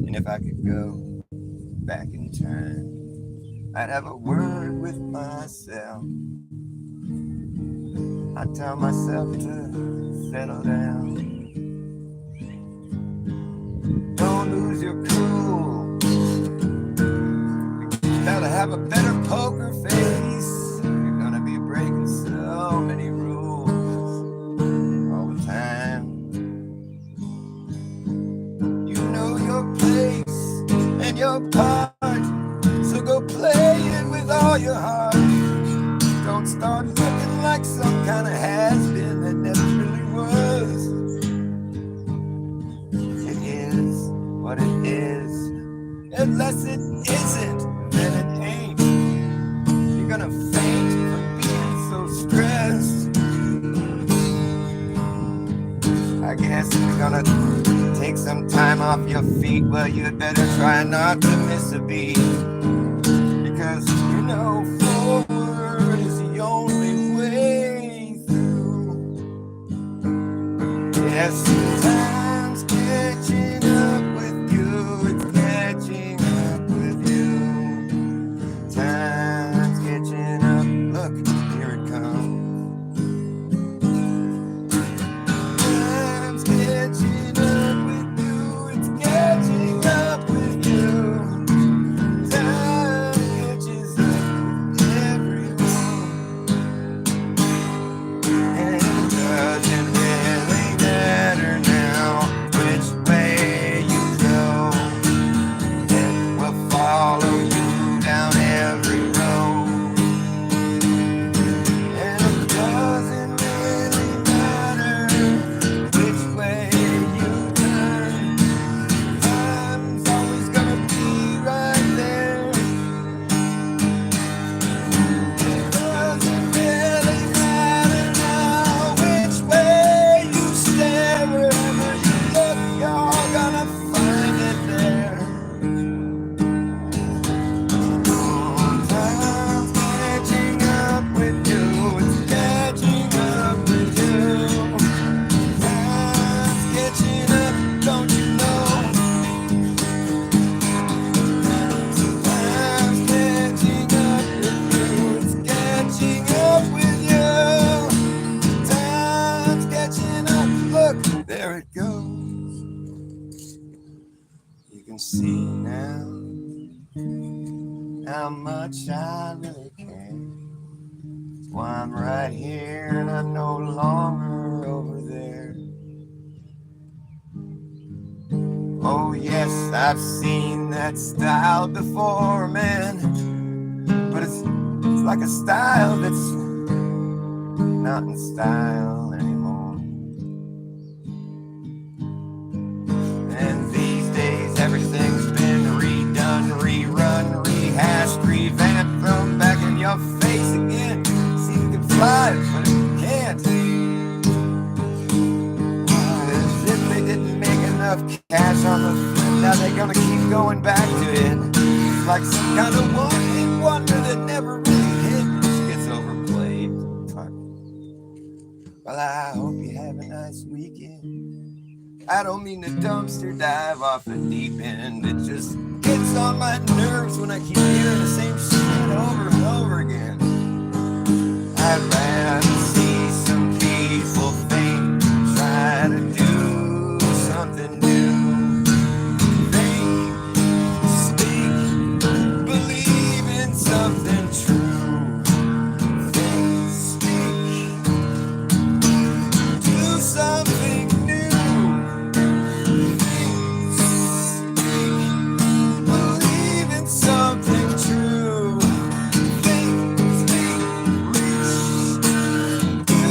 And if I could go back in time, I'd have a word with myself. I'd tell myself to settle down. Don't lose your cool. You gotta have a better poker face. You're gonna be breaking so many rules all the time. You know your place and your part, so go play it with all your heart. Don't start looking like some kind of has-been that never really was. It is what it is. Unless it isn't, then it ain't. You're gonna faint from being so stressed. I guess you're gonna take some time off your feet. Well, you'd better try not to miss a beat. Because you know forward is the only way through. Yes, time's catching up with you. It's catching up with you. Time's catching up. Look, here it comes. Time's catching up with you. It's catching up with you. Time catches up with everyone. And it doesn't really matter now which way you go. It will follow you down every road. And it doesn't really matter which way you turn. Time's always gonna be right there. It doesn't really matter now which way you stare. Wherever you look, you're gonna find it there. Time's catching up with you. It's catching up with you. Time's catching up, don't you know? Time's catching up with you. It's catching up with you. Time's catching up. Look, there it goes. You can see now how much I really care. why I'm right here and I'm no longer over there. Oh yes, I've seen that style before, man, but it's like a style that's not in style anymore. And these days everything's been redone, rerun, rehashed, revamped, thrown back in your face again. See, you can fly, but you can't. As if they didn't make enough cash on the flip, now they're gonna keep going back to it. It's like some kind of one-hit wonder that never really hit. Just gets overplayed. Fuck. Well, I hope you have a nice weekend. I don't mean to dumpster dive off the deep end. It just gets on my nerves when I keep hearing the same shit over and over again. I'd rather see some people think, try to do something new. Think, speak, believe in something true. Think, speak, do something new. Something true. Think, speak, reach, do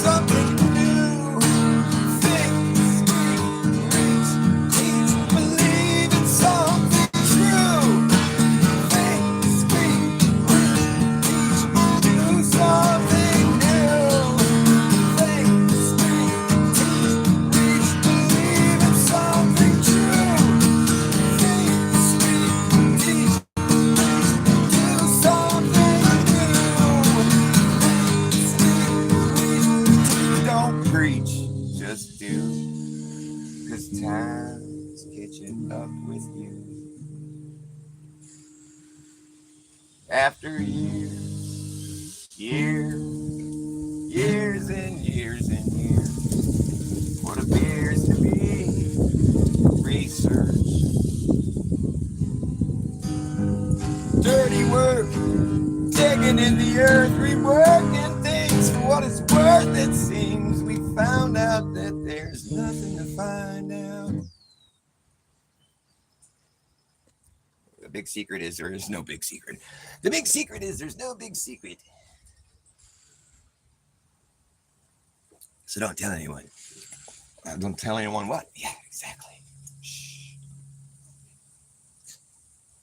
something new. Think, speak, reach, teach, believe in something true. Think, speak, reach, teach, do something new. Think, speak, teach, reach, believe in something true. Don't preach, just do, 'cause time's catching up with you. After years, years and years and years, what appears to be research. Dirty work, digging in the earth, reworking things for what it's worth. It seems we found out that there's nothing to find out. The big secret is there is no big secret. The big secret is there's no big secret. So don't tell anyone. Don't tell anyone what? Yeah, exactly. Shh.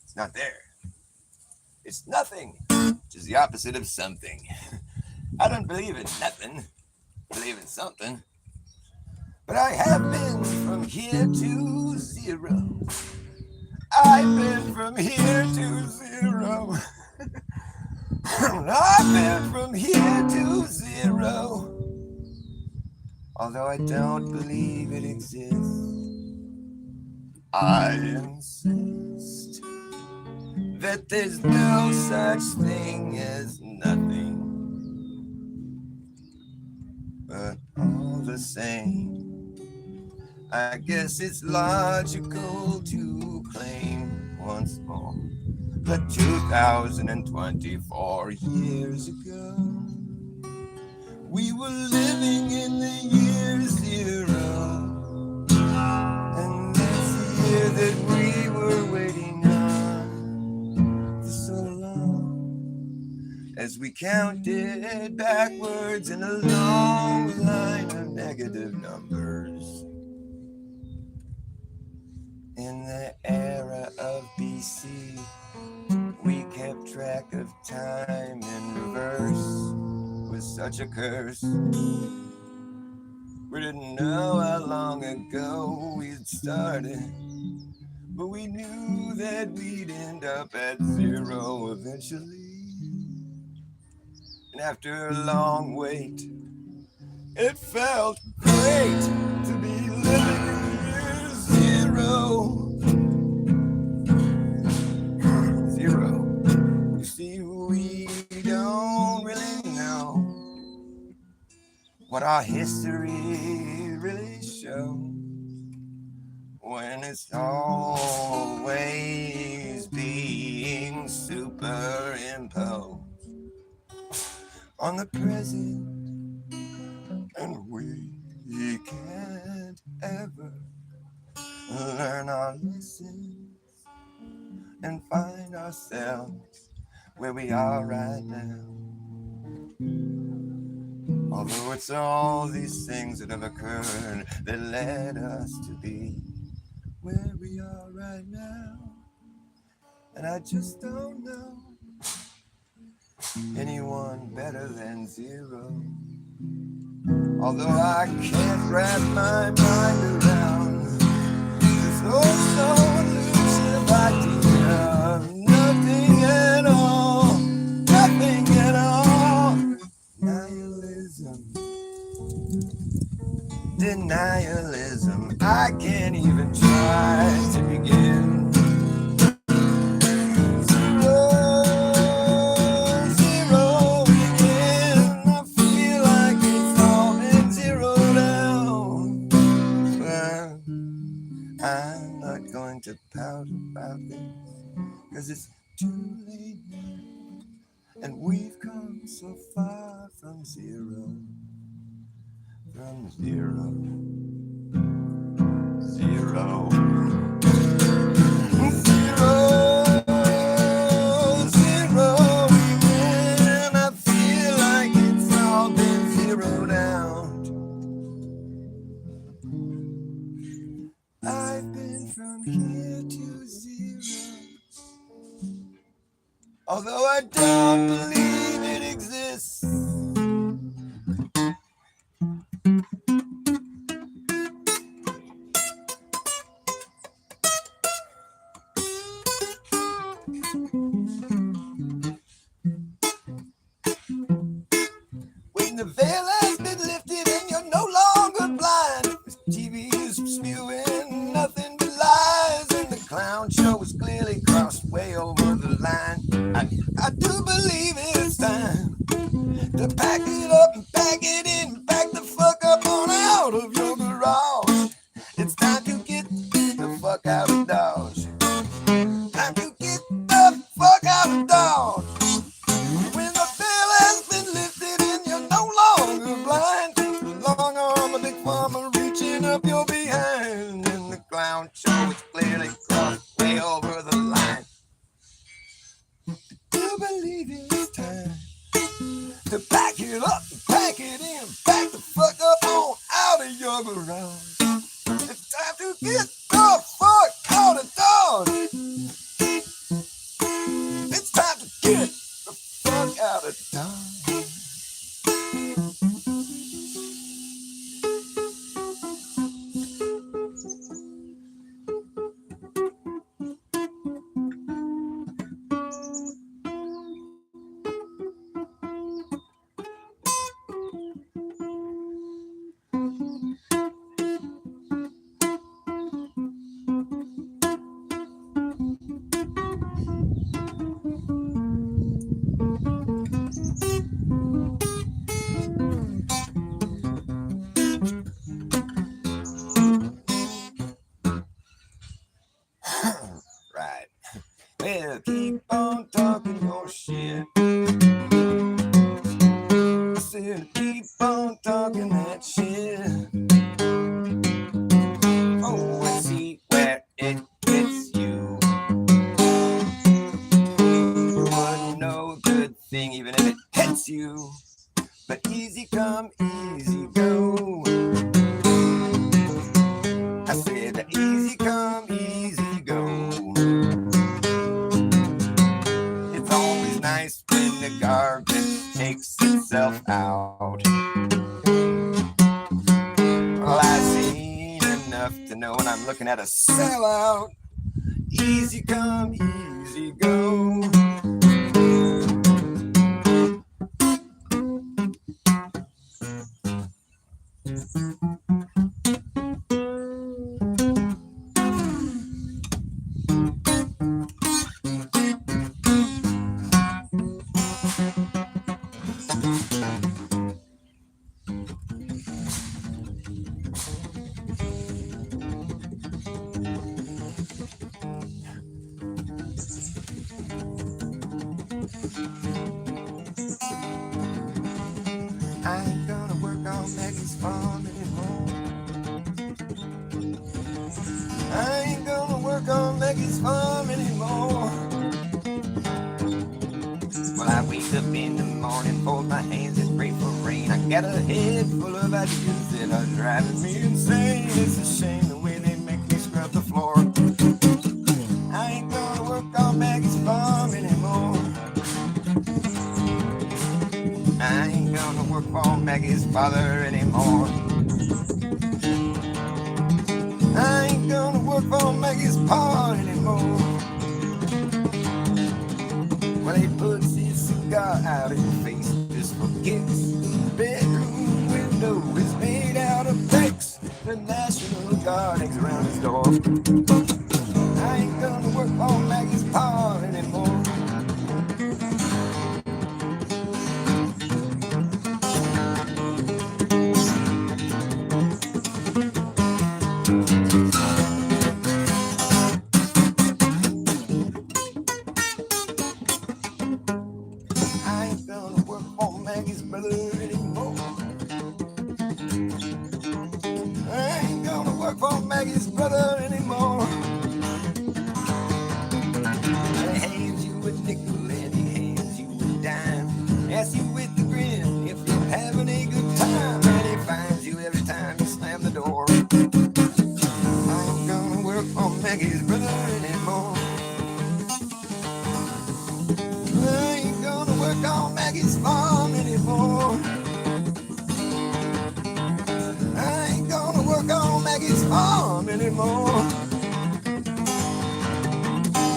It's not there. It's nothing, which is the opposite of something. I don't believe in nothing. I believe in something. But I have been from here to zero. I've been from here to zero. I've been from here to zero. Although I don't believe it exists, I insist that there's no such thing as nothing. But all the same, I guess it's logical to claim once more that 2024 years ago, we were living in the year zero. And that's the year that we were waiting on for so long, as we counted backwards in a long line of negative numbers. In the era of BC, we kept track of time in reverse. It was such a curse. We didn't know how long ago we'd started, but we knew that we'd end up at zero eventually. And after a long wait, it felt great to be living in year zero. Zero. You see, we don't really know what our history really shows when it's always being superimposed. on the present, and we can't ever learn our lessons and find ourselves where we are right now. Although it's all these things that have occurred that led us to be where we are right now. And I just don't know anyone better than zero. Although I can't wrap my mind around this so elusive idea of nothing at all, nothing at all. Nihilism, denialism, I can't even try to begin. To pout about this, cause it's too late now, and we've come so far from zero, from zero, zero, zero, and I feel like it's all been zeroed out. I've been from here to zero, although I don't believe it exists. When the veil has been lifted and you're no longer blind, TV is spewing nothing but lies, and the clown show is clearly crossed way over the line. I do believe it's time to pack it up and pack it in, back the fuck up on out of your garage. It's time to get the fuck out of Dodge. Time to get the fuck out of Dodge. When the veil has been lifted and you're no longer blind, the long arm of Big Pharma reaching up your behind, and the clown show is clearly crossed way over the line. Do you believe it's time to pack it up and pack it in, back the fuck up on out of your garage? It's time to get the fuck out of Dodge. It's time to get the fuck out of Dodge. Right. Well, keep on talking your shit. I said, keep on talking that shit. Oh, and see where it gets you. Wouldn't know a good thing even if it hits you. But easy come, easy go. I said, easy come, easy go. It's always nice when the garbage takes itself out. Well, I've seen enough to know when I'm looking at a sellout. Easy come, easy go. got a head full of ideas that are driving me insane. It's a shame the way they make me scrub the floor. I ain't gonna work on Maggie's farm anymore. I ain't gonna work for Maggie's father anymore. I ain't gonna work for Maggie's pa anymore. Well, he puts his cigar out in your face just for kicks. The bedroom window is made out of bricks. The National Guard hangs around his door. I ain't gonna work for Maggie's pa anymore. I ain't gonna work for Maggie's brother anymore. I ain't gonna work for Maggie's brother anymore. He hands you a nickel and he hands you a dime. Asks you with a grin if you're having a good time. And he finds you every time you slam the door. I ain't gonna work for Maggie's brother anymore. I ain't gonna work on Maggie's farm anymore. I ain't gonna work on Maggie's farm anymore.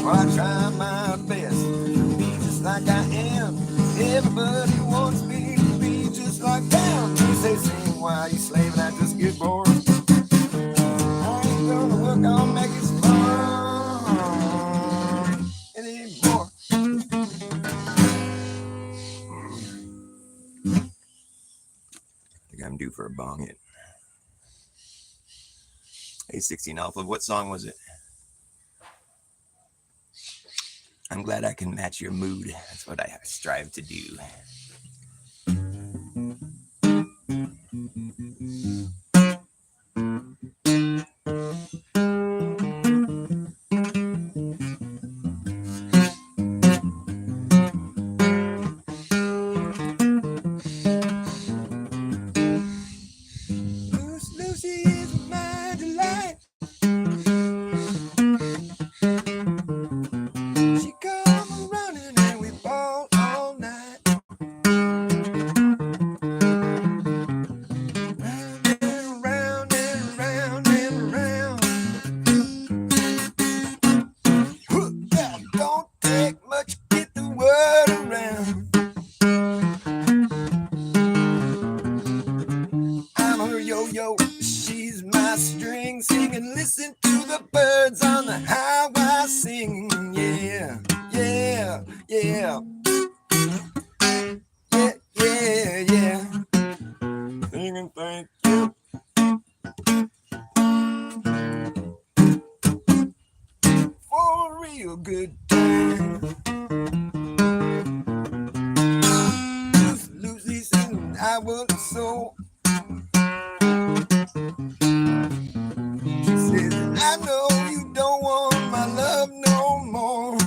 Well, I try my best to be just like I am. Everybody wants me to be just like them. They say sing while you slaving, I just get bored. I ain't gonna work on Maggie's farm anymore. I think I'm due for a bong hit. Hey, 16 Alpha, what song was it? I'm glad I can match your mood. That's what I strive to do. Lucy is my delight. She come running and we ball all night. Round and round and round. Don't take much to get the word around. I'm her yo-yo, she's my string singing. Listen to the birds on the highway singing. Yeah, yeah, yeah. Yeah, yeah, yeah. Singing thank you. For a real good time. Lucy singing, I was so. She says, I know you don't want my love no more.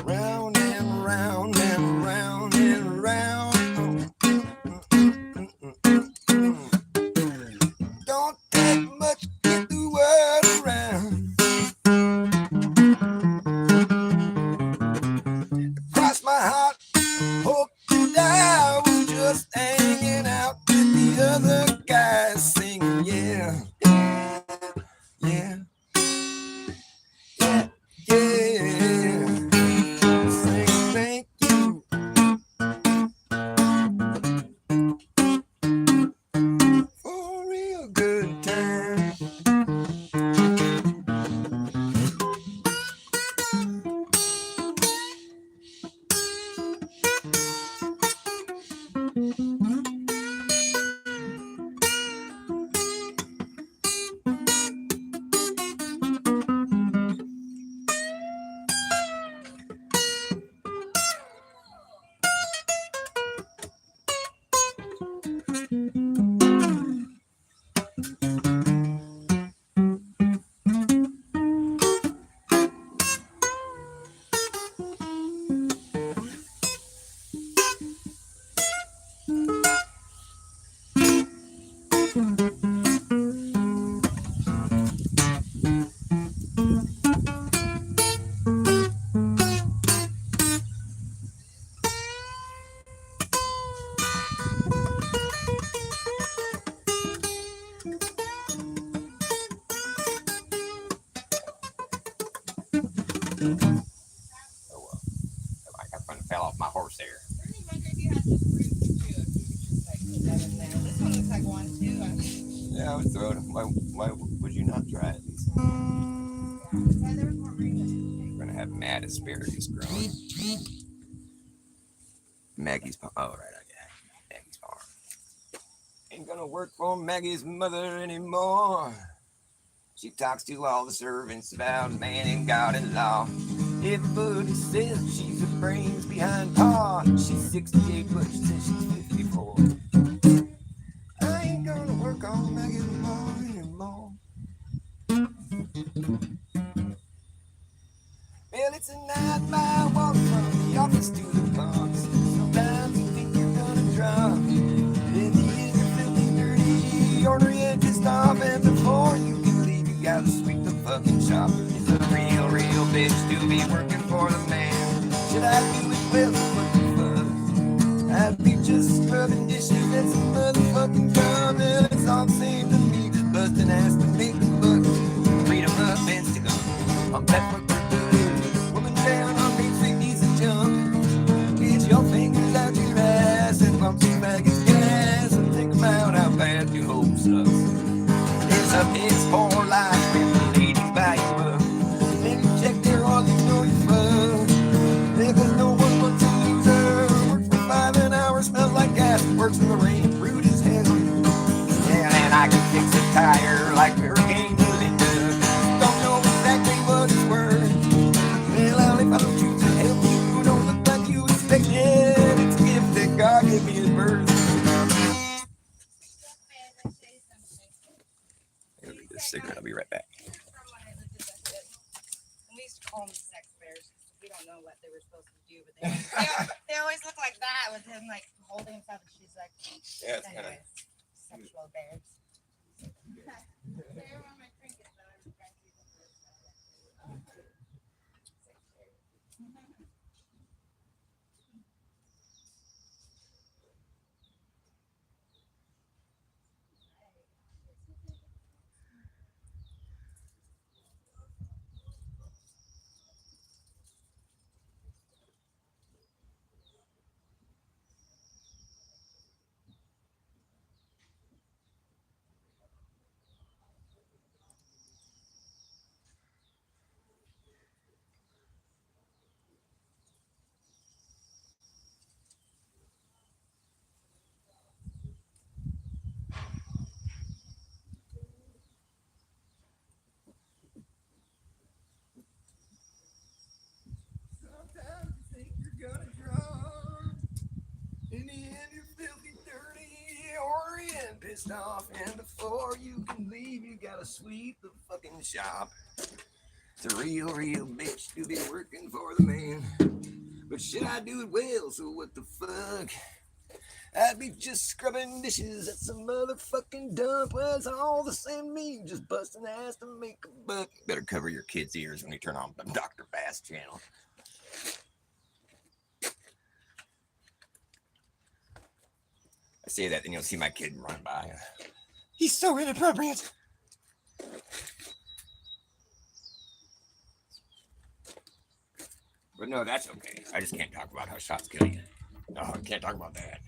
Round and round and round and round. Don't take much to get the word around. Cross my heart, hope that I was just hanging out with the other guys singing. Oh well. I fell off my horse there. Really wonder if you had some fruit too. If you could just like put that in there. This one looks like one too. Yeah, I would throw it. Why would you not try it? Yeah, there was more green than We're gonna have mad asparagus growing. Maggie's farm. Oh, right, okay. Maggie's farm. Ain't gonna work for Maggie's mother anymore. She talks to all the servants about man and God and law. Everybody says she's the brains behind Pa. She's 68, but she says she's 54. I ain't gonna work on Maggie anymore. Well, it's a 9-mile walk from the office to the box. Sometimes you think you're gonna drop. In the end, you're feeling dirty, ornery and pissed off. And before you can leave, you gotta sweep the fucking shop. It's a real bitch to be working for the man. Should I do it well or what the fuck? I'd be just scrubbing dishes and some motherfucking gum. And it's all the same to me, just busting ass to make a buck. Read 'em up and stick 'em. I'm back for down on Main Street needs a jump. Get your fingers out your ass and bump some Maggie's gas and think about how bad your home sucks. It's a piss poor life when the lady buy you up. Then you check their oil, you know you fucked. Because no one wants to lose her. Works for 5 an hour, smells like gas. Works in the rain, rude as hell. Yeah, and I can fix a tire like Hurricane Melinda. Don't know exactly what it's worth. Well, if I don't choose to help you, don't look like you expected. It's a gift that God gave me at birth. It'll be this cigarette. I'll be right back. We used to call them sex bears. We don't know what they were supposed to do, but they always look like that with him like holding himself. And she's like, Yeah, it's kind of. anyways, sexual bears. They were on my trinkets, but I was trying to use them for sex bears. Sometimes you think you're gonna drop. In the end, you're filthy, dirty, ornery, and pissed off. And before you can leave, you gotta sweep the fucking shop. It's a real bitch to be working for the man. But should I do it well? So what the fuck? I'd be just scrubbing dishes at some motherfucking dump. Well, it's all the same to me, just busting ass to make a buck. Better cover your kids' ears when you turn on the Dr. Bass channel. I say that, and you'll see my kid run by. He's so inappropriate. But no, that's okay. I just can't talk about how shots kill you. No, I can't talk about that.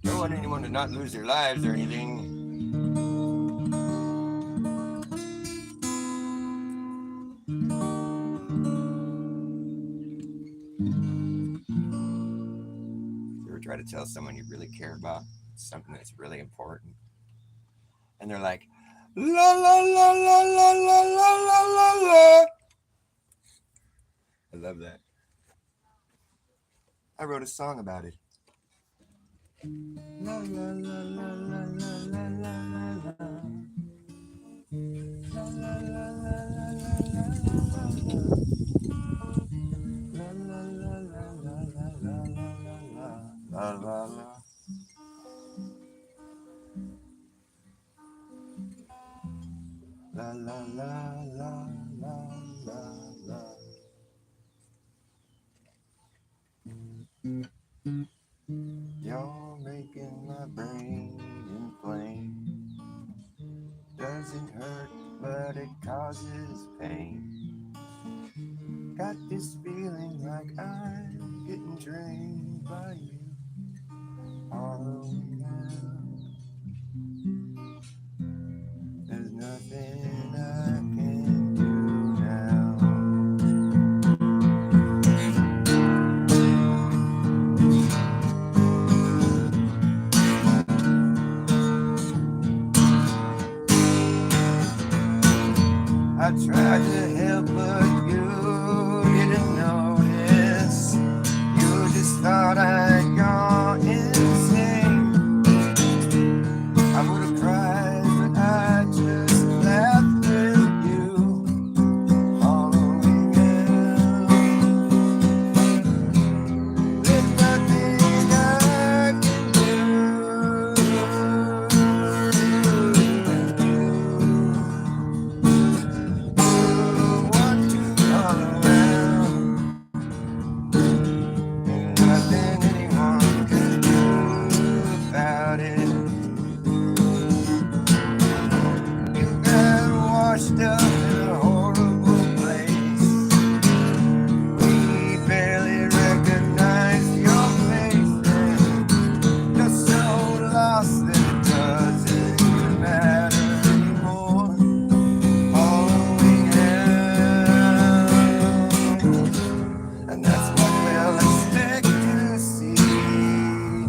Don't want anyone to not lose their lives or anything. You ever try to tell someone you really care about something that's really important, and they're like, la la la la la la la la la la. I love that. I wrote a song about it. La la la la la la la la la. La la la la la la la la la. La la la la la la la la la la. La la la la la la la. You're making my brain inflame. Doesn't hurt but it causes pain. Got this feeling like I'm getting drained by you. Hollowing out. There's nothing I can do now. I tried to help, but you didn't notice. You just thought I'd gone insane. I would have cried, but I just laughed with you. Following out. There's nothing I can do. Want to all around. Ain't nothing anyone can do about it. You got washed up in a horrible place. We barely recognize your face. And you're so lost that it doesn't even matter anymore. Following out. And that's what we'll expect to see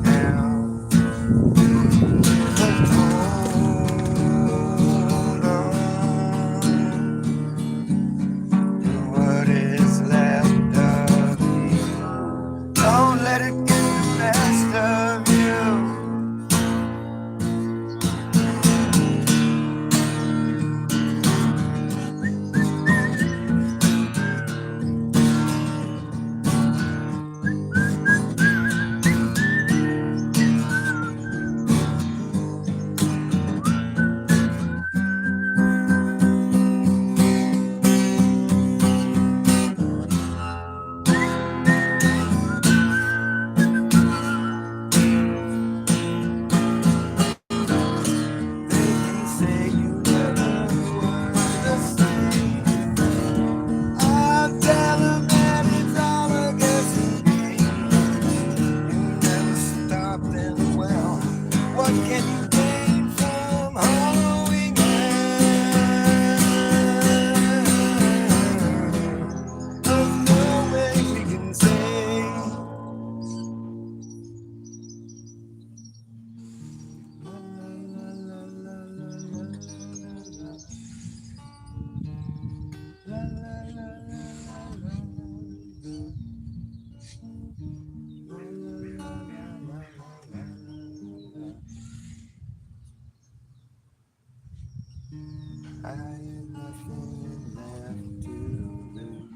now. But hold on to what is left of you. Don't let it get the best of you. They can say you never were the same. I'll tell them that it's all a guessing game. You never stop, then well, what can you gain from hollowing out? There's no way we can say. I had nothing left to lose.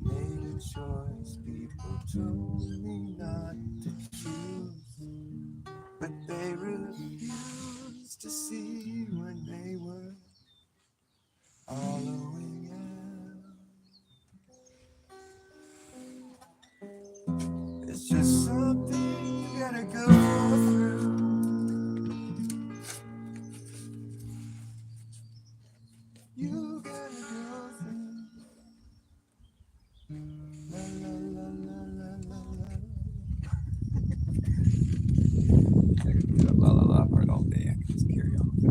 Made a choice, people told me not to choose, but they refused to see when they were hollowing out. It's just something you gotta go through. You gotta go through. La la la la la la la. I could do that la la la part all day. I could just carry on.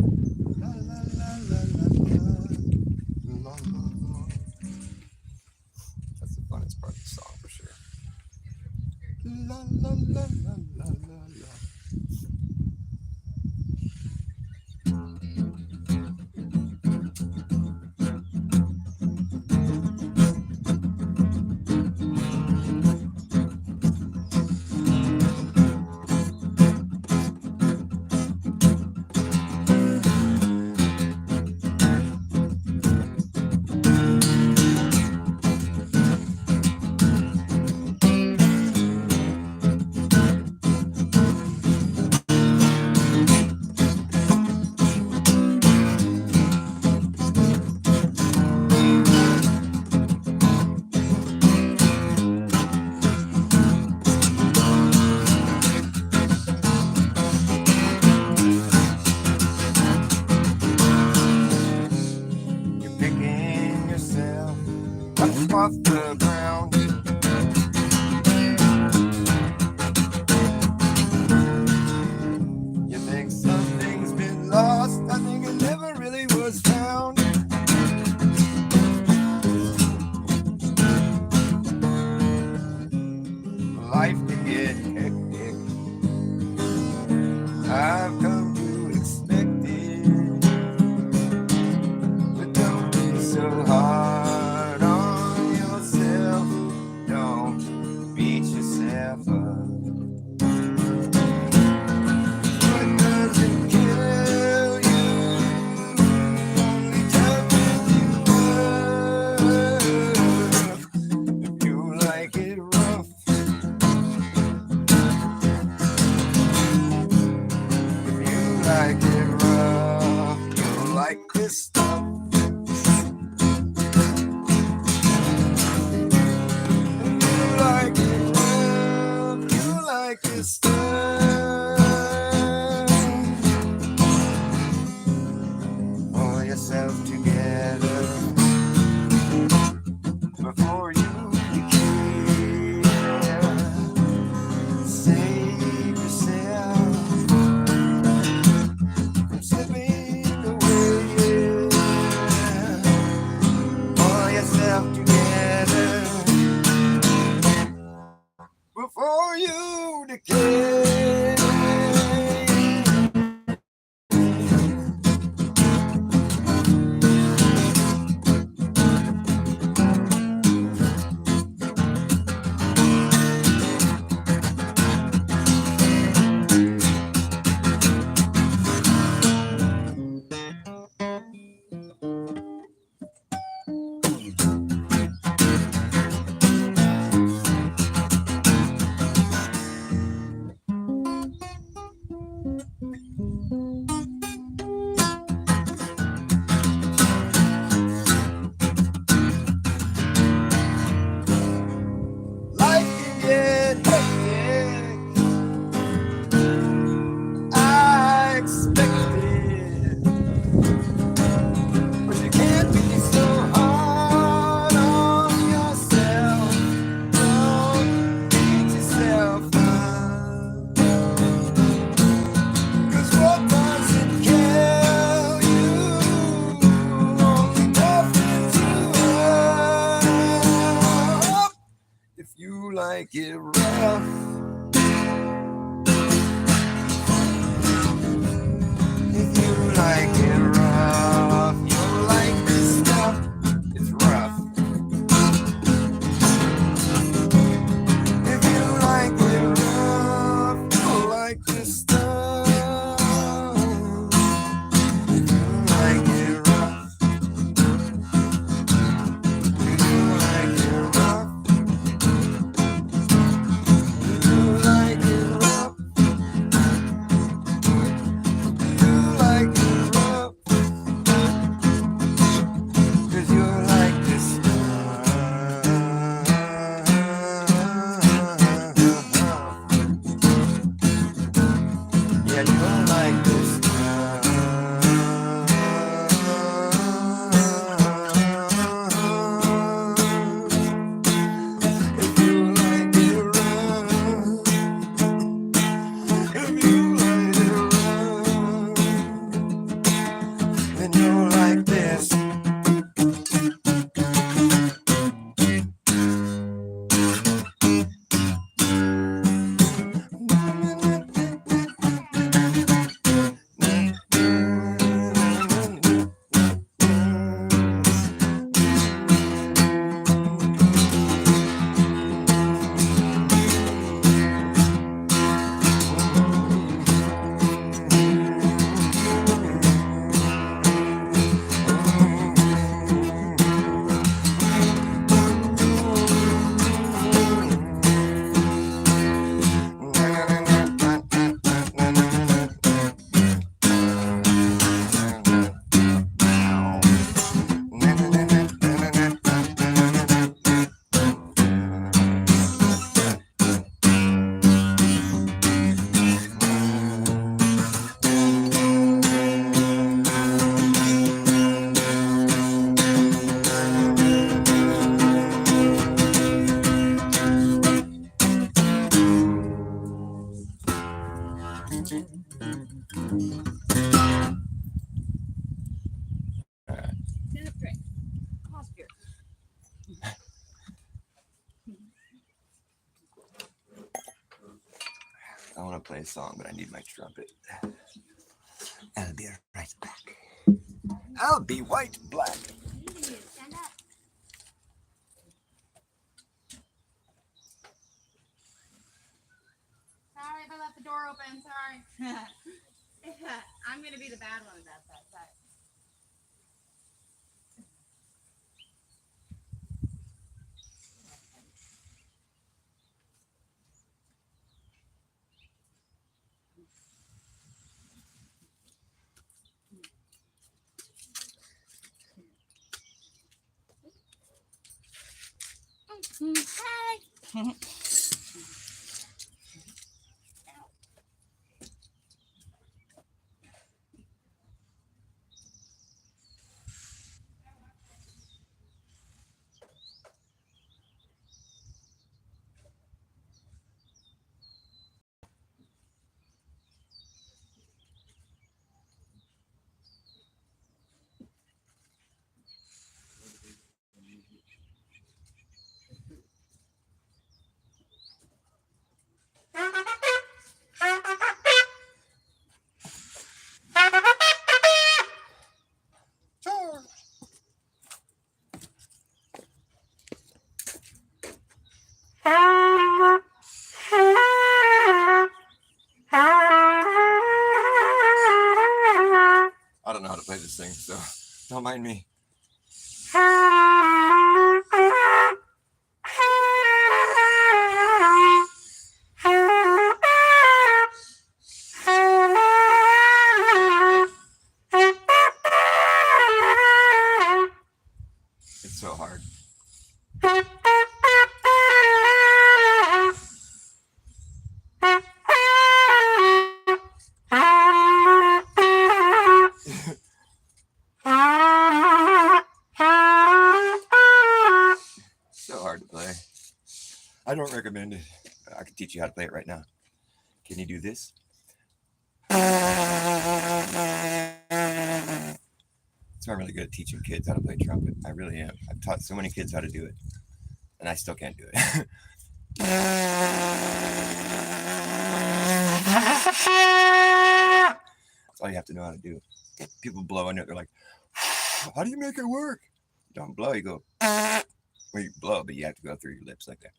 like it rough, you like this stuff. You like it rough, you like this stuff. Pull yourself together before you decay. Save yourself from slipping away. Pull yourself together before you decay. Life can get hectic, I expected, but you can't be so hard on yourself. Don't beat yourself up, 'cause what doesn't kill you only toughens you up. If you like it rough, if you like it rough, you'll like this stuff. It's rough. If you like it rough, you'll like this stuff. If you like it rough, if you like it rough, if you like it rough, if you like it rough, 'cause you like this stuff. Yeah, you like this stuff. If you like it rough, if you like it rough, then you'll like this. I want to play a song, but I need my trumpet. I'll be right back. I'll be white black. Stand up. Sorry if I left the door open. Sorry. I'm gonna be the bad one about that. Sorry. Hi. I don't know how to play this thing, so don't mind me. It's so hard. So hard to play. I don't recommend it. I can teach you how to play it right now. Can you do this? So I'm really good at teaching kids how to play trumpet. I really am. I've taught so many kids how to do it, and I still can't do it. That's all you have to know how to do. People blow into it. They're like, how do you make it work? You don't blow, you go, well, you blow, but you have to go through your lips like that.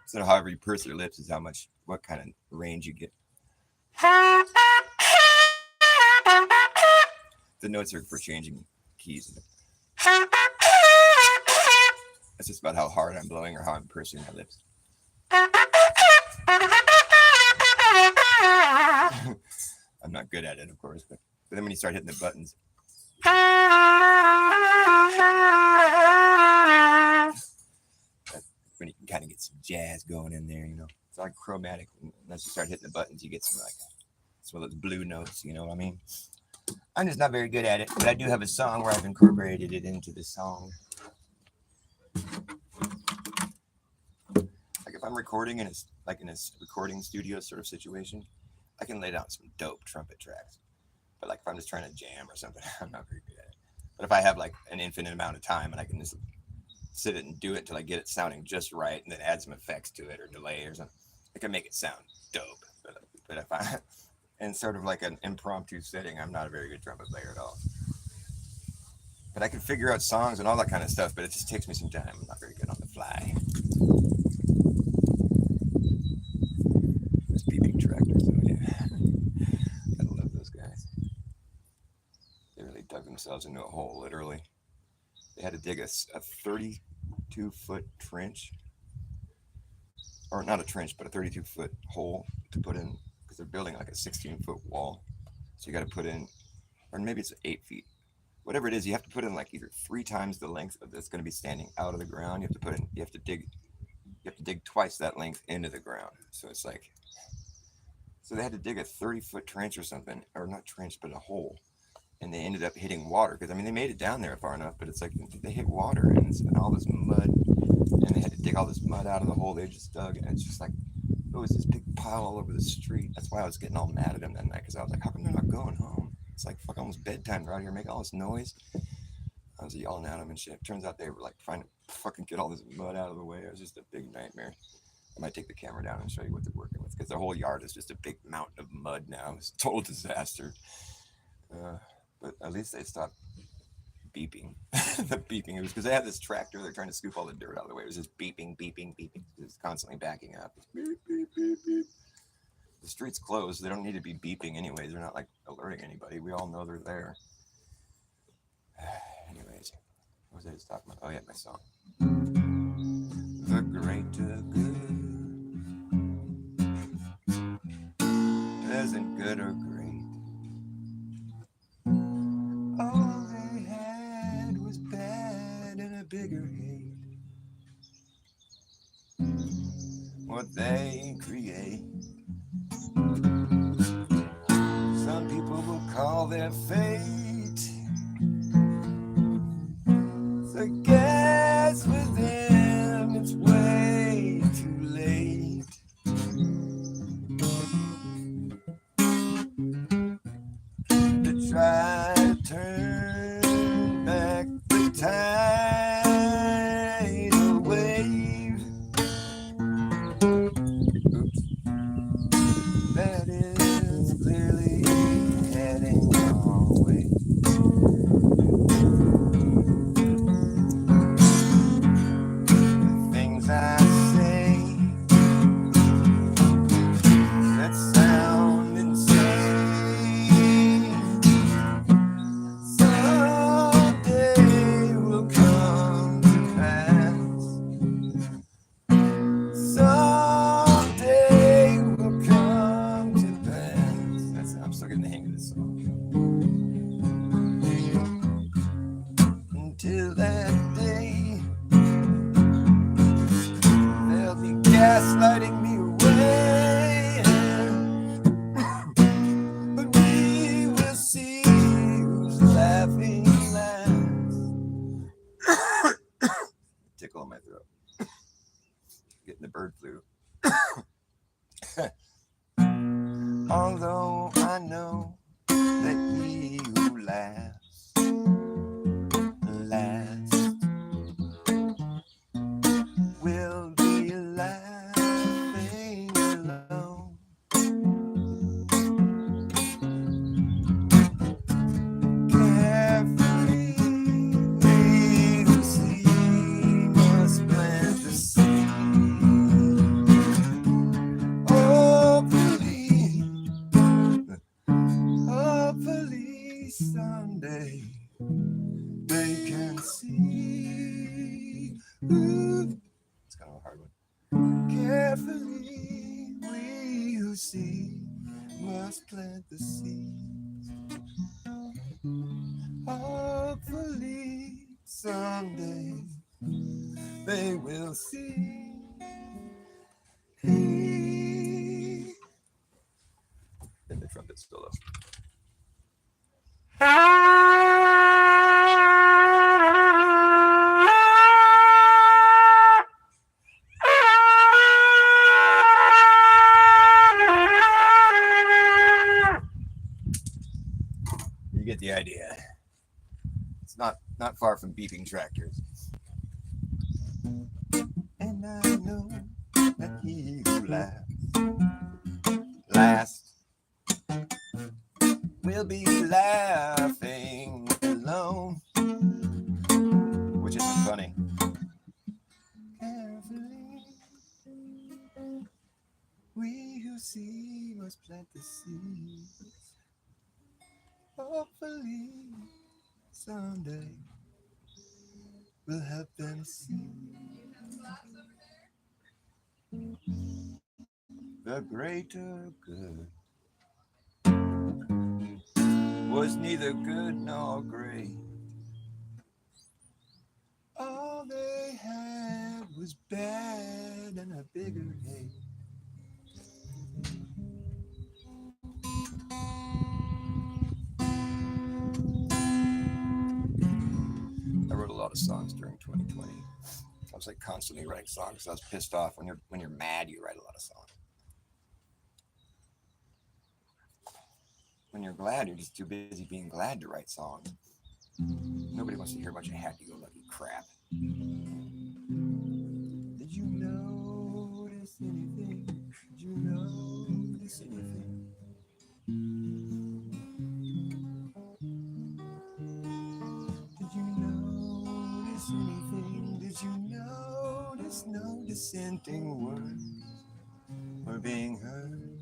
So however you purse your lips is what kind of range you get. The notes are for changing keys. That's just about how hard I'm blowing or how I'm pursing my lips. I'm not good at it, of course, but then when you start hitting the buttons, when you can kind of get some jazz going in there, you know. It's like chromatic. Once you start hitting the buttons, you get some of those blue notes, you know what I mean? I'm just not very good at it, but I do have a song where I've incorporated it into the song. Like if I'm recording in a recording studio sort of situation, I can lay down some dope trumpet tracks. But like if I'm just trying to jam or something, I'm not very good at it. But if I have like an infinite amount of time and I can just sit it and do it until I get it sounding just right and then add some effects to it or delay or something, I can make it sound dope. But if I, in sort of like an impromptu setting, I'm not a very good trumpet player at all. But I can figure out songs and all that kind of stuff, but it just takes me some time. I'm not very good on the fly. Those beeping tractors, oh yeah. Gotta love those guys. They really dug themselves into a hole, literally. They had to dig a 32-foot trench. Or not a trench, but a 32-foot hole to put in, because they're building like a 16-foot wall. So you got to put in, or maybe it's 8 feet. Whatever it is, you have to put in like either 3 times the length that's going to be standing out of the ground. You have to dig twice that length into the ground. So it's like, so they had to dig a 30-foot trench or something, or not trench, but a hole. And they ended up hitting water, because I mean, they made it down there far enough, but it's like they hit water and it's been all this mud, and they had to dig all this mud out of the hole they just dug. And it's just like, it was this big pile all over the street. That's why I was getting all mad at them that night, because I was like, how come they're not going home? It's like fuck, almost bedtime. They're out here making all this noise. I was yelling at them and shit. Turns out they were like trying to fucking get all this mud out of the way. It was just a big nightmare. I might take the camera down and show you what they're working with, because the whole yard is just a big mountain of mud now. It's a total disaster. But at least they stopped beeping. The beeping. It was because they had this tractor. They're trying to scoop all the dirt out of the way. It was just beeping, beeping, beeping. It was constantly backing up. Beep, beep, beep, beep. The street's closed. They don't need to be beeping anyways. They're not like alerting anybody. We all know they're there. Anyways, what was I just talking about? Oh yeah, my song. The greater good isn't good or great. All they have they create. Some people will call their fate. So guess with them it's way too late. To try to turn back the tidal wave. Oops. That is clearly heading our way. The things I say that sound insane someday will come to pass. Someday will come to pass. I'm still getting the hang of this song. Until that day, they'll be gaslighting me away. But we will see who's laughing last. Tickle in my throat. Getting the bird flu. Although I know that he who laughs last will be laughing alone. Carefully, we who see must plant the seed. Hopefully someday they can see. Ooh, it's kind of a hard one. Carefully, we who see must plant the seeds. Hopefully someday they will see. And the trumpet solo. You get the idea. It's not far from beeping tractors. And I know that he who laughs will be laughing alone, which isn't funny. Carefully, we who see must plant the seeds. Hopefully, someday we'll help them see the greater good. Was neither good nor great. All they had was bad and a bigger hate. I wrote a lot of songs during 2020. I was like constantly writing songs. I was pissed off. When you're mad, you write a lot of songs. When you're glad, you're just too busy being glad to write songs. Nobody wants to hear a bunch of happy-go-lucky crap. Did you notice anything? Did you notice anything? Did you notice anything? Did you notice no dissenting words were being heard?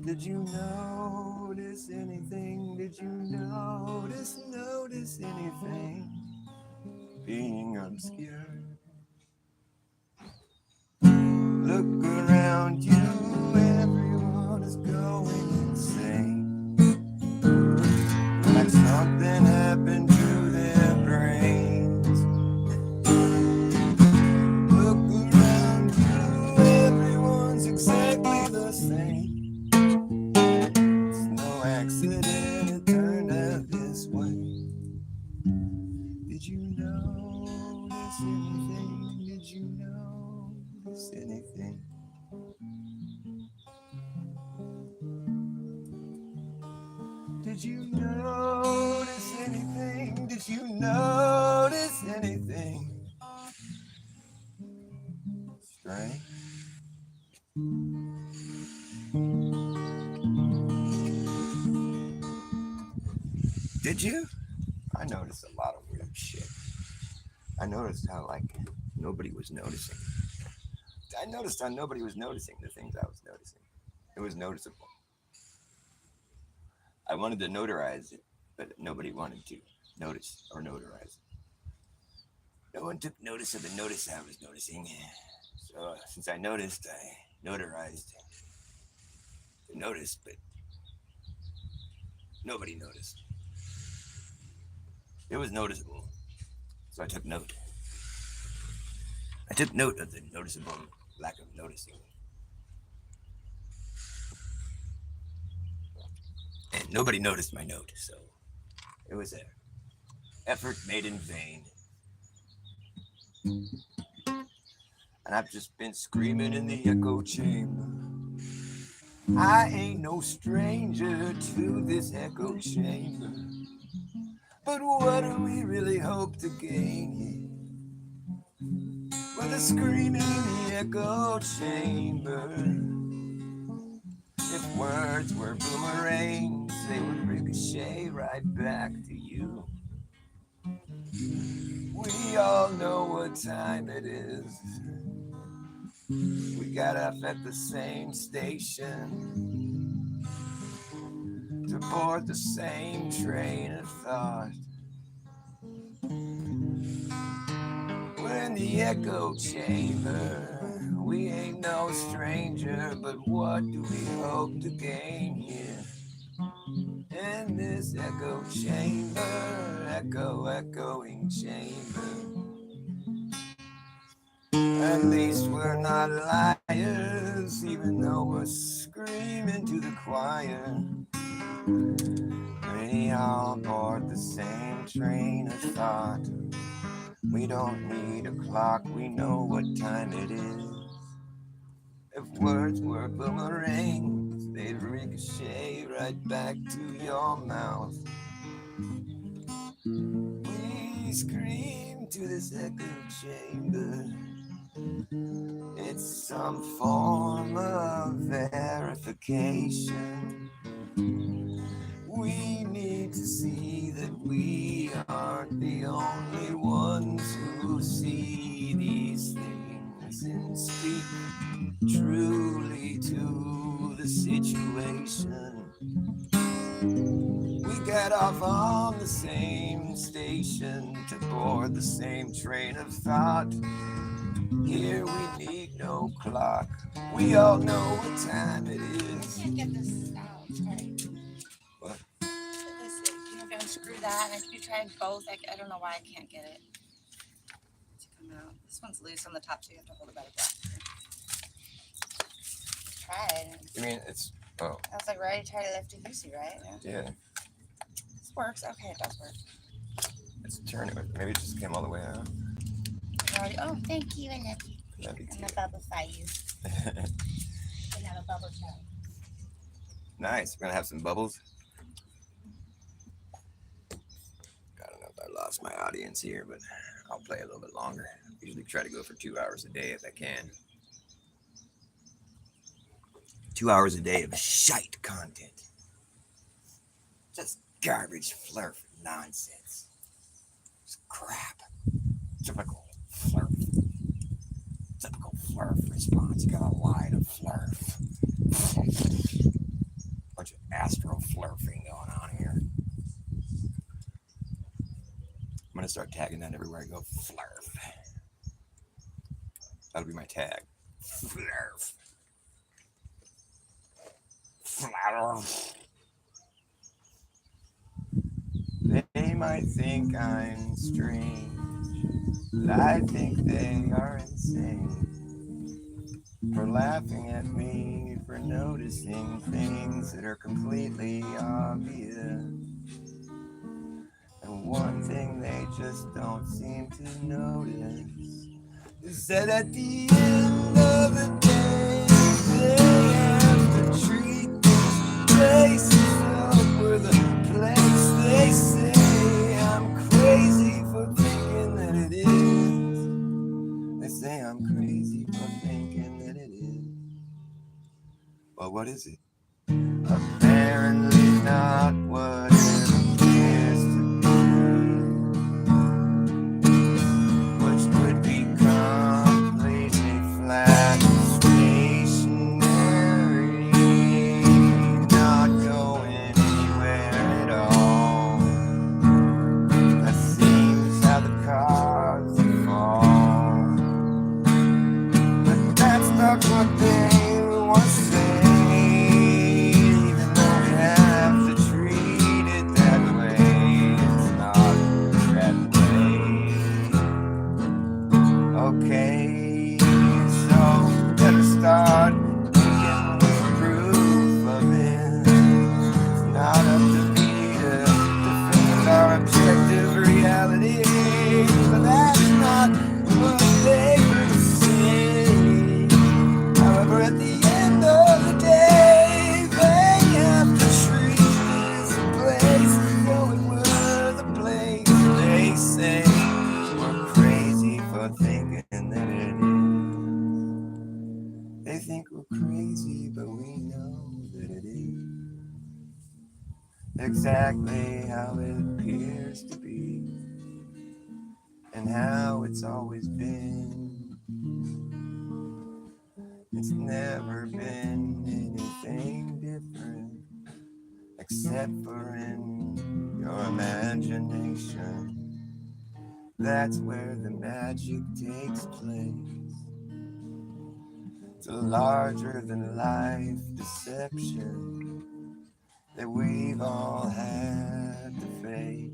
Did you notice anything? Did you notice anything being obscured? Look around you, everyone is going insane. Like something happened to their brains. Look around you, everyone the same. It's no accident it turned out this way. Did you notice anything? Did you notice anything? Did you notice anything? Did you notice anything? Strange. Did you? I noticed a lot of weird shit. I noticed how, like, nobody was noticing. I noticed how nobody was noticing the things I was noticing. It was noticeable. I wanted to notarize it, but nobody wanted to notice or notarize it. No one took notice of the notice I was noticing. So since I noticed, I notarized the notice, but nobody noticed. It was noticeable, so I took note. I took note of the noticeable lack of noticing. And nobody noticed my note, so it was an effort made in vain. And I've just been screaming in the echo chamber. I ain't no stranger to this echo chamber. But what do we really hope to gain here? With a screaming in the echo chamber. If words were boomerangs, they would ricochet right back to you. We all know what time it is. We got off at the same station to board the same train of thought. We're in the echo chamber. We ain't no stranger, but what do we hope to gain here? In this echo chamber, echoing chamber. At least we're not liars, even though we're screaming to the choir. We all board the same train of thought. We don't need a clock, we know what time it is. If words were boomerangs, they'd ricochet right back to your mouth. We scream to this echo chamber. It's some form of verification. We need to see that we aren't the only ones who see these things and speak truly to the situation. We got off on the same station to board the same train of thought. Here we need no clock. We all know what time it I is. can't get this out. Sorry. What? This is, you know, if I unscrew that, and if you try both, I don't know why I can't get it to come out. This one's loose on the top, so you have to hold it by the back. Tried. You mean it's, oh, I was like, right, try to lift it. You see, right? yeah, This works. Okay, it does work. it's turning, but maybe it just came all the way out. Oh, thank you. I love you. That'd be I'm gonna bubblify you. And have a bubble show. Nice. We're gonna have some bubbles. I don't know if I lost my audience here, but I'll play a little bit longer. Usually try to go for 2 hours a day if I can. 2 hours a day of shite content. Just garbage, flurf, nonsense. Just crap. Typical flurf. Typical flurf response. You gotta lie to flurf. Bunch of astro flurfing going on here. I'm gonna start tagging that everywhere I go. Flurf. That'll be my tag. Flurf. Flurf. They might think I'm strange, but I think they are insane. for laughing at me, for noticing things that are completely obvious. And one thing they just don't seem to notice is that at the end of the day, they have to treat this place as though we're the place they say I'm crazy for thinking that it is. They say I'm crazy for thinking that it is. Well, what is it? Apparently not what it appears to be, which would be completely flat, stationary, not going anywhere at all. That seems how the cars fall, but that's not what they want to say. Okay, so better start thinking with proof of it. It's not up to me to defend our objective reality, but that's not what they would say. However, at the end of the day, they have to treat this place as though it were the place they say we're crazy for thinking that it is. They think we're crazy, but we know that it is exactly how it appears to be, and how it's always been. It's never been anything different, except for in your imagination. That's where the magic takes place. It's a larger than life deception that we've all had to face.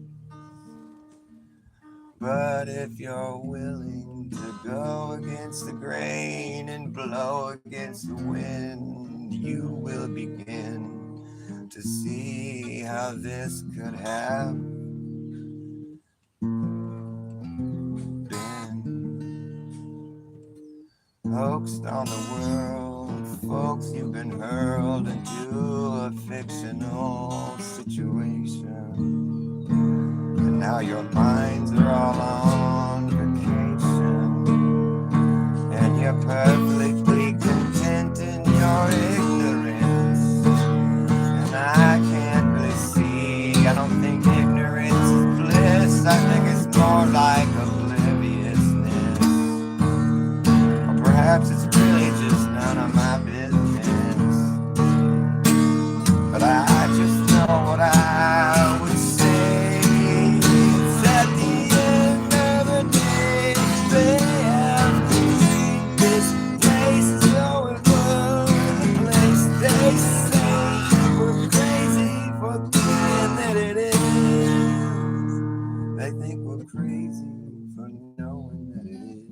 But if you're willing to go against the grain and blow against the wind, you will begin to see how this could have hoaxed on the world. Folks, you've been hurled into a fictional situation, and now your minds are all on vacation, and you're perfectly content in your ignorance. And I can't really see, I don't think ignorance is bliss. I think it's more like obliviousness. Perhaps it's really just none of my business, but I just know what I would say. It's at the end of the day, they have to treat this place as though it were the place they say we're crazy for thinking that it is. They think we're crazy for knowing that it is.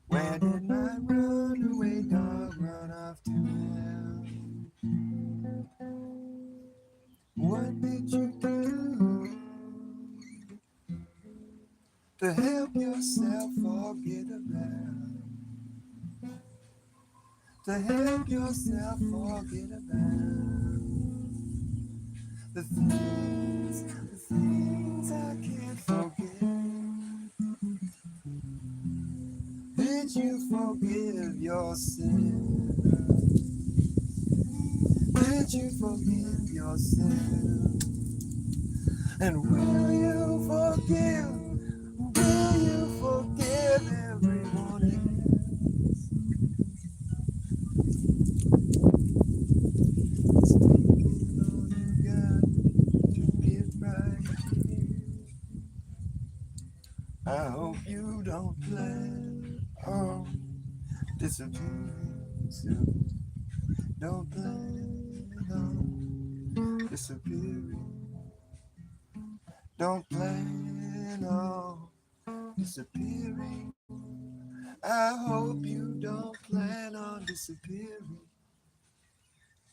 Where did my runaway dog run off to now? What did you do to help yourself forget about? To help yourself forget about the things I can't forget. Did you forgive yourself? Did you forgive yourself? And will you forgive? Will you forgive everyone else? It's taking all you got to get right here. I hope you don't plan on disappearing soon. Don't plan on disappearing. Don't plan on disappearing. I hope you don't plan on disappearing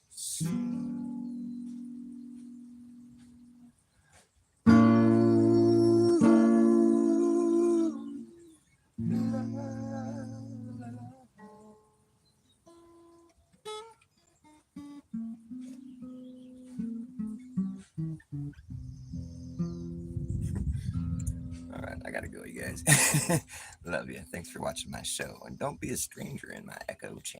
soon. All right, I gotta go, you guys. Love you. Thanks for watching my show. And don't be a stranger in my echo chamber.